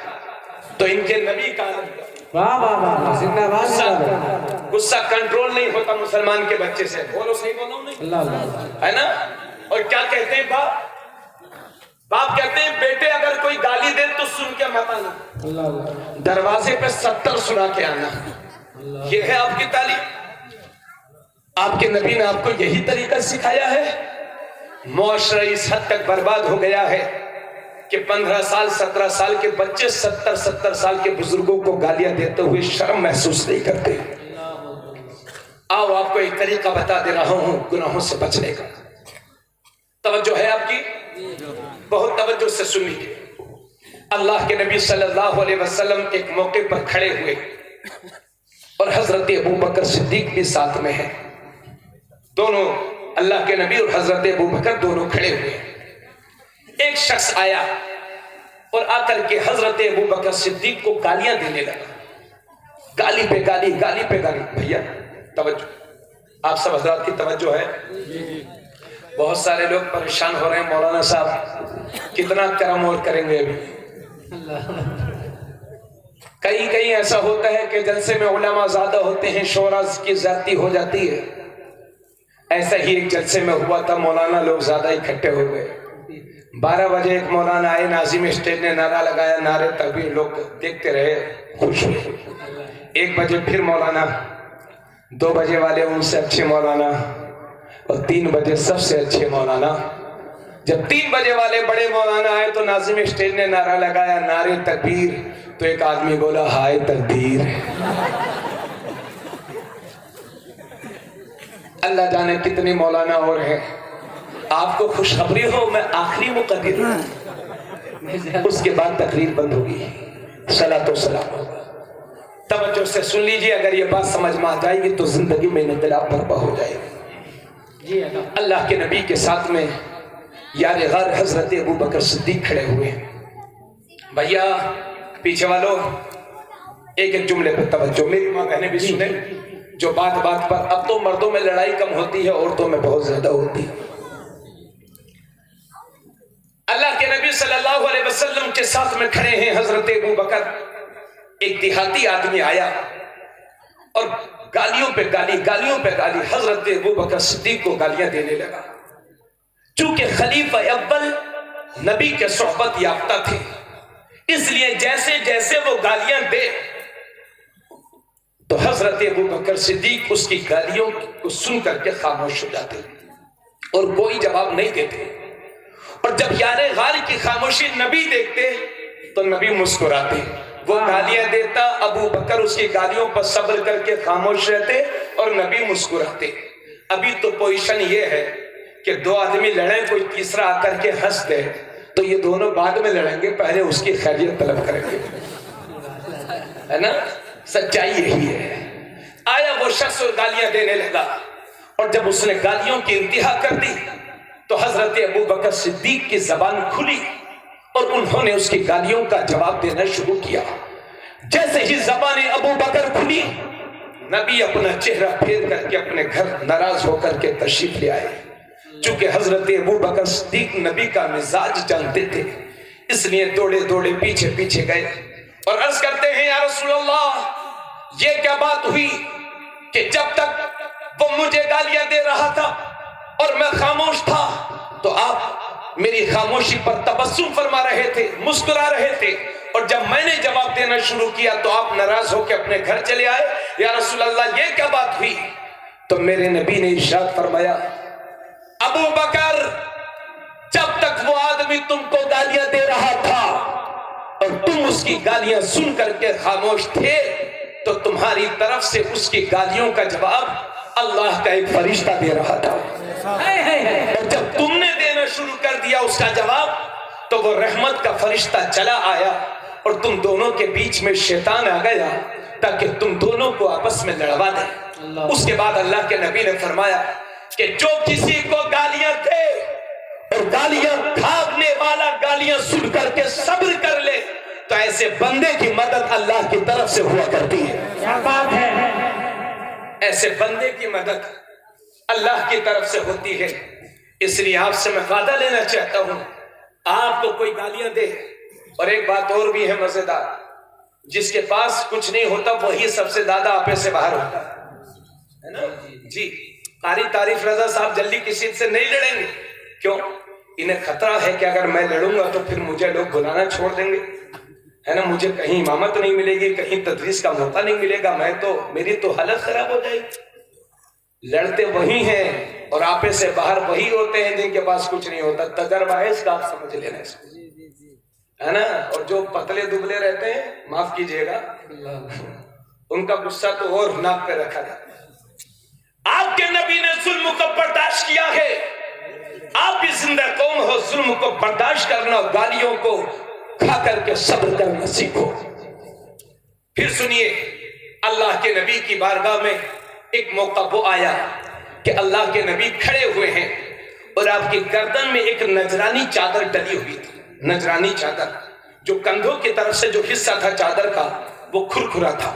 تو ان کے نبی کا عالم کیا ہوگا؟ غصہ کنٹرول نہیں ہوتا مسلمان کے بچے سے، بولو صحیح بولو نہیں ہے نا؟ اور کیا کہتے ہیں باپ کہتے ہیں بیٹے اگر کوئی گالی دے تو سن کے مت آنا، دروازے پہ 70 سنا کے آنا۔ یہ ہے آپ کی تعلیم، آپ کے نبی نے آپ کو یہی طریقہ سکھایا ہے۔ معاشرہ اس حد تک برباد ہو گیا ہے کہ 15 سال 17 سال کے بچے 70 سال کے بزرگوں کو گالیاں دیتے ہوئے شرم محسوس نہیں کرتے۔ آؤ آپ کو ایک طریقہ بتا دے رہا ہوں گناہوں سے بچنے کا۔ توجہ ہے آپ کی؟ بہت توجہ سے سن لیجیے۔ اللہ کے نبی صلی اللہ علیہ وسلم ایک موقع پر کھڑے ہوئے اور حضرت ابو بکر صدیق بھی ساتھ میں ہیں، دونوں اللہ کے نبی اور حضرت ابو بکر دونوں کھڑے ہوئے۔ ایک شخص آیا اور آ کر کے حضرت ابو بکر صدیق کو گالیاں دینے لگا، گالی پہ گالی، گالی پہ گالی۔ بھیا توجہ، آپ سب حضرات کی توجہ ہے؟ بہت سارے لوگ پریشان ہو رہے ہیں، مولانا صاحب کتنا کرم اور کریں گے ابھی۔ کہیں ایسا ہوتا ہے کہ جلسے میں علماء زیادہ ہوتے ہیں، شورا کی زیادتی ہو جاتی ہے۔ ایسا ہی ایک جلسے میں ہوا تھا، مولانا لوگ زیادہ اکٹھے ہو گئے۔ 12 بجے ایک مولانا آئے، ناظم اسٹیج نے نعرہ لگایا، نعرے تکبیر، لوگ دیکھتے رہے، خوش ہوئے۔ 1 بجے پھر مولانا، 2 بجے والے ان سے اچھے مولانا، اور 3 بجے سب سے اچھے مولانا۔ جب 3 بجے والے بڑے مولانا آئے تو ناظم اسٹیج نے نعرہ لگایا، نعرے تکبیر، تو ایک آدمی بولا ہائے تکبیر۔ اللہ جانے کتنے مولانا اور ہیں۔ آپ کو خوشخبری ہو، میں آخری مقرر ہوں، اس کے بعد تقریر بند ہوگی، صلاۃ و سلام ہوگا۔ توجہ سے سن لیجئے، اگر یہ بات سمجھ میں آ جائے گی تو زندگی میں انقلاب برپا ہو جائے گی۔ اللہ کے نبی کے ساتھ میں یار غار حضرت ابو بکر صدیق کھڑے ہوئے۔ بھیا پیچھے والوں ایک جملے پہ توجہ، میری ماں کہنے بھی سنیں، جو بات بات پر، اب تو مردوں میں لڑائی کم ہوتی ہے، عورتوں میں بہت زیادہ ہوتی ہے۔ اللہ کے نبی صلی اللہ علیہ وسلم کے ساتھ میں کھڑے ہیں حضرت ابو بکر۔ ایک دیہاتی آدمی آیا اور گالیوں پہ گالی، گالیوں پہ گالی، حضرت ابو بکر صدیق کو گالیاں دینے لگا۔ چونکہ خلیفہ اول نبی کے صحبت یافتہ تھے، اس لیے جیسے جیسے وہ گالیاں دے تو حضرت ابو بکر صدیق اس کی گالیوں کو سن کر کے خاموش ہو جاتے اور کوئی جواب نہیں دیتے۔ اور جب یار غار کی خاموشی نبی دیکھتے تو نبی مسکراتے۔ وہ گالیاں دیتا، ابو بکر اس کی گالیوں پر صبر کر کے خاموش رہتے اور نبی مسکراتے۔ ابھی تو پوزیشن یہ ہے کہ 2 آدمی لڑیں، کوئی تیسرا آ کر کے ہنس دے تو یہ دونوں بعد میں لڑیں گے، پہلے اس کی خیریت طلب کریں گے، ہے نا؟ سچائی یہی ہے۔ آیا وہ شخص اور گالیاں دینے لگا، اور جب اس نے گالیوں کی انتہا کر دی تو حضرت ابو بکر صدیق کی زبان کھلی اور انہوں نے اس کی گالیوں کا جواب دینا شروع کیا۔ جیسے ہی زبان ابو بکر کھلی، نبی اپنا چہرہ پھیر کر کے اپنے گھر ناراض ہو کر کے تشریف لے آئے۔ چونکہ حضرت ابو بکر صدیق نبی کا مزاج جانتے تھے، اس لیے دوڑے دوڑے پیچھے پیچھے گئے اور عرض کرتے ہیں یا رسول اللہ، یہ کیا بات ہوئی کہ جب تک وہ مجھے گالیاں دے رہا تھا اور میں خاموش تھا تو آپ میری خاموشی پر تبسم فرما رہے تھے، مسکرا رہے تھے، اور جب میں نے جواب دینا شروع کیا تو آپ ناراض ہو کے اپنے گھر چلے آئے۔ یا رسول اللہ یہ کیا بات ہوئی؟ تو میرے نبی نے ارشاد فرمایا، ابو بکر، جب تک وہ آدمی تم کو گالیاں دے رہا تھا اور تم اس کی گالیاں سن کر کے خاموش تھے تو تمہاری طرف سے اس کی گالیوں کا جواب اللہ کا ایک فرشتہ دے رہا تھا، اور جب تم نے دینا شروع کر دیا اس کا جواب تو وہ رحمت کا فرشتہ چلا آیا اور تم دونوں کے بیچ میں شیطان آ گیا تاکہ تم دونوں کو آپس میں لڑوا دے۔ اس کے بعد اللہ کے نبی نے فرمایا کہ جو کسی کو گالیاں دے اور گالیاں بھاگنے والا گالیاں سن کر کے صبر کر لے تو ایسے بندے کی مدد اللہ کی طرف سے ہوا کرتی ہے۔ کیا بات ہے، ایسے بندے کی مدد اللہ کی طرف سے ہوتی ہے. اس لیے آپ سے میں وعدہ لینا چاہتا ہوں, آپ کو کوئی گالیاں دے. اور ایک بات اور بھی ہے مزیدار, جس کے پاس کچھ نہیں ہوتا وہی سب سے زیادہ آپے سے باہر ہوتا ہے نا جی. قاری طارف رضا صاحب جلدی کسی سے نہیں لڑیں گے. کیوں؟ انہیں خطرہ ہے کہ اگر میں لڑوں گا تو پھر مجھے لوگ بلانا چھوڑ دیں گے, ہے نا. مجھے کہیں امامت نہیں ملے گی, کہیں تدریس کا موقع نہیں ملے گا, میری تو حالت خراب ہو جائے گی. لڑتے وہی ہیں اور آپے سے باہر وہی ہوتے ہیں جن کے پاس کچھ نہیں ہوتا. تجربہ ہے اس کا, آپ سمجھ لینا اس کو, ہے نا. اور جو پتلے دبلے رہتے ہیں, معاف کیجئے گا, ان کا غصہ تو اور ناک پہ رکھا جاتا ہے. آپ کے نبی نے ظلم کو برداشت کیا ہے. آپ بھی زندہ قوم ہو, ظلم کو برداشت کرنا, گالیوں کو کھا کر کے صبر کرنا سیکھو. پھر سنیے, اللہ کے نبی کی بارگاہ میں ایک موقع وہ آیا کہ اللہ کے نبی کھڑے ہوئے ہیں اور آپ کی گردن میں ایک نجرانی چادر ڈلی ہوئی تھی. نجرانی چادر, جو کندھوں کی طرف سے جو حصہ تھا چادر کا وہ کھرکھرا تھا.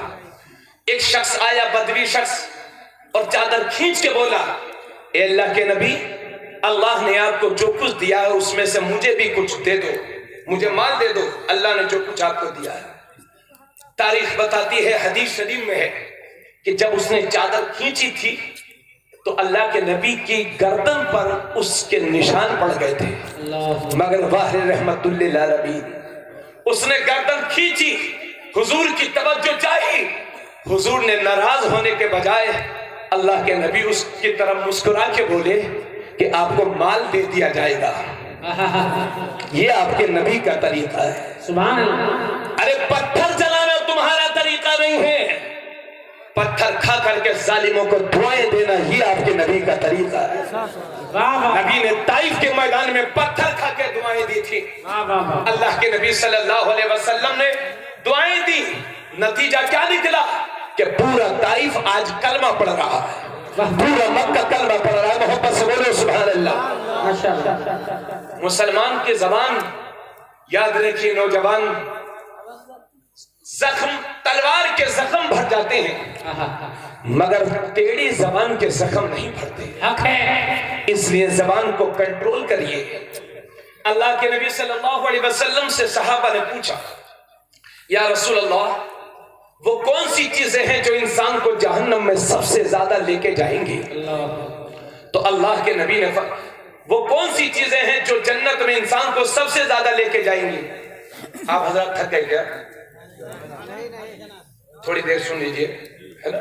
ایک شخص آیا, بدوی شخص, اور چادر کھینچ کے بولا, اے اللہ کے نبی, اللہ نے آپ کو جو کچھ دیا ہے اس میں سے مجھے بھی کچھ دے دو, مجھے مال دے دو. اللہ نے جو کچھ آپ کو دیا ہے. تاریخ بتاتی ہے, حدیث شریف میں ہے کہ جب اس نے چادر کھینچی تھی تو اللہ کے نبی کی گردن پر اس کے نشان پڑ گئے تھے. مگر واہ رحمت للعالمین, اس نے گردن کھینچی, حضور کی توجہ چاہی. حضور نے ناراض ہونے کے بجائے اللہ کے نبی اس کی طرف مسکرا کے بولے کہ آپ کو مال دے دیا جائے گا. یہ آپ کے نبی کا طریقہ ہے. سبحان اللہ. ارے پتھر جلانا تمہارا طریقہ نہیں ہے, پتھر کھا کر کے ظالموں کو دعائیں دینا یہ آپ کے نبی کا طریقہ ہے. نبی نے طائف کے میدان میں پتھر کھا کے دعائیں دی تھی. اللہ کے نبی صلی اللہ علیہ وسلم نے دعائیں دی. نتیجہ کیا نکلا کہ پورا طائف آج کلمہ پڑھ رہا ہے, پورا مکہ کلمہ پڑھ رہا ہے. محبت سے بولو سبحان اللہ. مسلمان کی زبان, یاد رکھیے نوجوان, زخم تلوار کے زخم بھر جاتے ہیں مگر ٹیڑھی زبان کے زخم نہیں بھرتے. اس لیے زبان کو کنٹرول کریے. اللہ کے نبی صلی اللہ علیہ وسلم سے صحابہ نے پوچھا, یا رسول اللہ, وہ کون سی چیزیں ہیں جو انسان کو جہنم میں سب سے زیادہ لے کے جائیں گی؟ تو اللہ کے نبی نے وہ کون سی چیزیں ہیں جو جنت میں انسان کو سب سے زیادہ لے کے جائیں گی؟ آپ حضرات تھک گئے کیا؟ تھوڑی دیر سن لیجئے, ہے نا.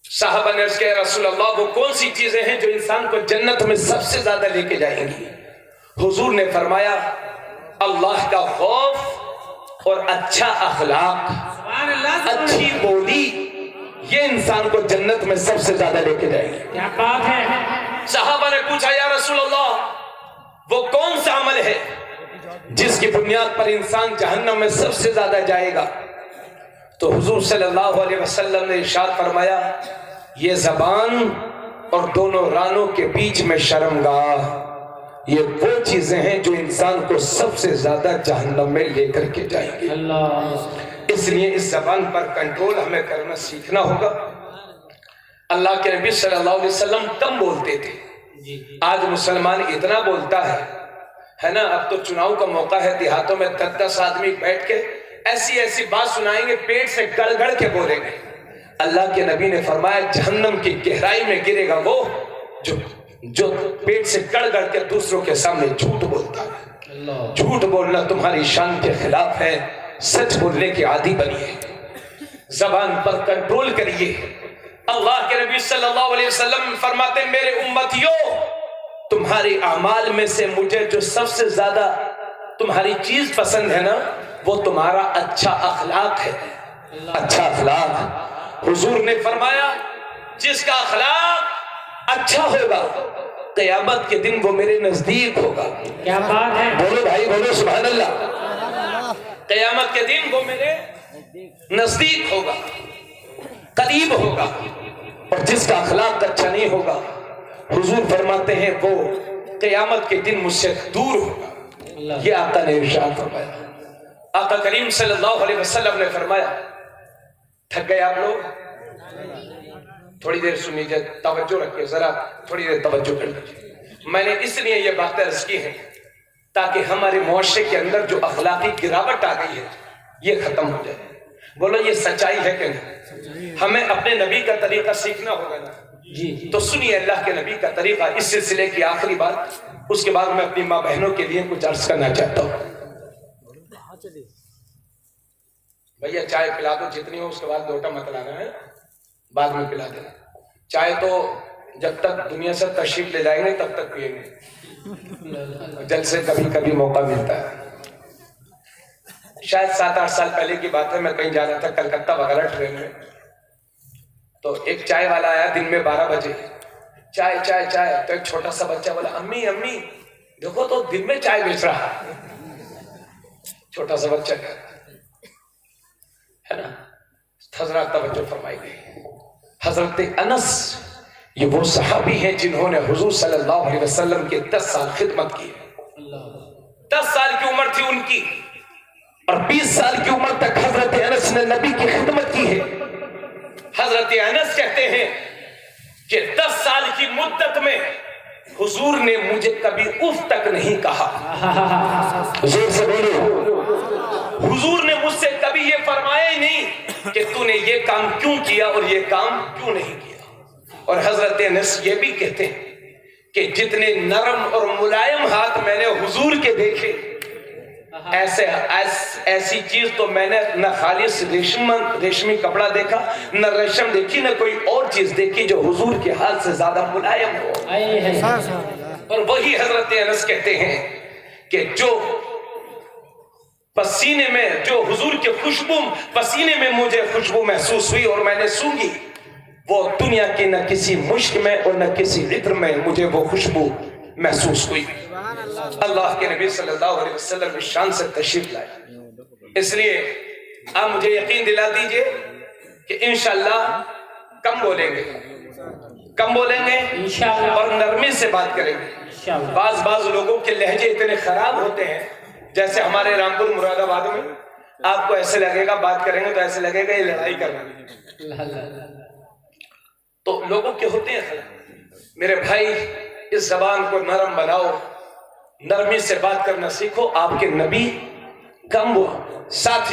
صحابہ نے عرض کیا, رسول اللہ, وہ کون سی چیزیں ہیں جو انسان کو جنت میں سب سے زیادہ لے کے جائیں گی؟ حضور نے فرمایا, اللہ کا خوف اور اچھا اخلاق, اچھی بولی, یہ انسان کو جنت میں سب سے زیادہ لے کے جائے گی. کیا بات ہے. صحابہ نے پوچھا, یا رسول اللہ, وہ کون سا عمل ہے جس کی بنیاد پر انسان جہنم میں سب سے زیادہ جائے گا؟ تو حضور صلی اللہ علیہ وسلم نے ارشاد فرمایا, یہ زبان اور دونوں رانوں کے بیچ میں شرمگاہ, یہ وہ چیزیں ہیں جو انسان کو سب سے زیادہ جہنم میں لے کر کے جائیں گے. اس لیے اس زبان پر کنٹرول ہمیں کرنا سیکھنا ہوگا. اللہ کے نبی صلی اللہ علیہ وسلم کم بولتے تھے, آج مسلمان اتنا بولتا ہے نا. اب تو چناؤ کا موقع ہے, دیہاتوں میں 10 آدمی بیٹھ کے ایسی بات سنائیں گے, پیٹ سے گڑ گڑ کے بولیں گے. اللہ کے نبی نے فرمایا, جہنم کی گہرائی میں گرے گا وہ جو پیٹ سے گڑ گڑ کے دوسروں کے سامنے جھوٹ بولتا ہے. جھوٹ بولنا تمہاری شان کے خلاف ہے, سچ بولنے کی عادی بنیے. زبان پر کنٹرول کریے. اللہ کے نبی صلی اللہ علیہ وسلم فرماتے, میرے امتیوں, تمہارے اعمال میں سے مجھے جو سب سے زیادہ تمہاری چیز پسند ہے نا, وہ تمہارا اچھا اخلاق ہے. اچھا اخلاق. حضور نے فرمایا, جس کا اخلاق اچھا ہوگا قیامت کے دن وہ میرے نزدیک ہوگا. کیا بات ہے. بولو بھائی, بولو سبحان اللہ. قیامت کے دن وہ میرے نزدیک ہوگا, قریب ہوگا. اور جس کا اخلاق اچھا نہیں ہوگا, حضور فرماتے ہیں وہ قیامت کے دن مجھ سے دور ہوگا. یہ آقا نے ارشاد فرمایا. آقا کریم صلی اللہ علیہ وسلم نے فرمایا, تھک گئے آپ لوگ؟ تھوڑی دیر سنیے، توجہ رکھیے ذرا، تھوڑی دیر توجہ کر لیجیے۔ میں نے اس لیے یہ باتیں عرض کی ہیں تاکہ ہمارے معاشرے کے اندر جو اخلاقی گراوٹ آ گئی ہے یہ ختم ہو جائے۔ بولو یہ سچائی ہے کہ نہیں؟ ہمیں اپنے نبی کا طریقہ سیکھنا ہوگا نا۔ تو سنیے اللہ کے نبی کا طریقہ، اس سلسلے کی آخری بات، اس کے بعد میں اپنی ماں بہنوں کے لیے کچھ عرض کرنا چاہتا ہوں۔ بھیا چائے پلا دو جتنی ہو، اس کے بعد لوٹا مت لانا ہے، بعد میں پلا دینا۔ چائے تو جب تک دنیا سے تشریف لے جائیں گے تب تک پیئیں گے، جل سے کبھی کبھی موقع ملتا ہے۔ شاید 7-8 سال پہلے کی بات ہے، میں کہیں جا رہا تھا کلکتہ وغیرہ ٹرین میں، تو ایک چائے والا آیا دن میں 12 بجے، چائے چائے چائے، تو ایک چھوٹا سا بچہ بولا امی امی دیکھو تو دن میں چائے بیچ رہا ہے۔ چھوٹا سا بچہ کہہ رہا ہے نا۔ حضرات توجہ فرمائی گئی، حضرت انس یہ وہ صحابی ہیں جنہوں نے حضور صلی اللہ علیہ وسلم کے 10 سال خدمت کی ہے۔ 10 سال کی عمر تھی ان کی، اور 20 سال کی عمر تک حضرت انس نے نبی کی خدمت کی ہے۔ حضرت انس کہتے ہیں کہ 10 سال کی مدت میں حضور نے مجھے کبھی اف تک نہیں کہا۔ زور سے بولو، حضور نے مجھ سے کبھی یہ فرمایا ہی نہیں کہ تو نے یہ کام کیوں کیا اور یہ کام کیوں نہیں کیا۔ اور حضرت انس یہ بھی کہتے ہیں کہ جتنے نرم اور ملائم ہاتھ میں نے حضور کے دیکھے، ایسی چیز تو میں نے نہ خالص ریشمی کپڑا دیکھا، نہ ریشم دیکھی، نہ کوئی اور چیز دیکھی جو حضور کے ہاتھ سے زیادہ ملائم ہو۔ اور وہی حضرت انس کہتے ہیں کہ جو پسینے میں، جو حضور کے خوشبو پسینے میں مجھے خوشبو محسوس ہوئی اور میں نے سونگھی، وہ دنیا کی نہ کسی مشک میں اور نہ کسی عطر میں مجھے وہ خوشبو محسوس ہوئی۔ اللہ کے نبی صلی اللہ علیہ وسلم اس شان سے تشریف لائے۔ اس لیے آپ مجھے یقین دلا دیجئے کہ انشاءاللہ کم بولیں گے اور نرمی سے بات کریں گے۔ بعض لوگوں کے لہجے اتنے خراب ہوتے ہیں، جیسے ہمارے رامپور مراد آباد میں آپ کو ایسے لگے گا، بات کریں گے تو ایسے لگے گا یہ لڑائی کرنا، تو لوگوں کے ہوتے ہیں خراب۔ میرے بھائی اس زبان کو نرم بناؤ، نرمی سے بات کرنا سیکھو۔ آپ کے نبی کم وہ ساتھ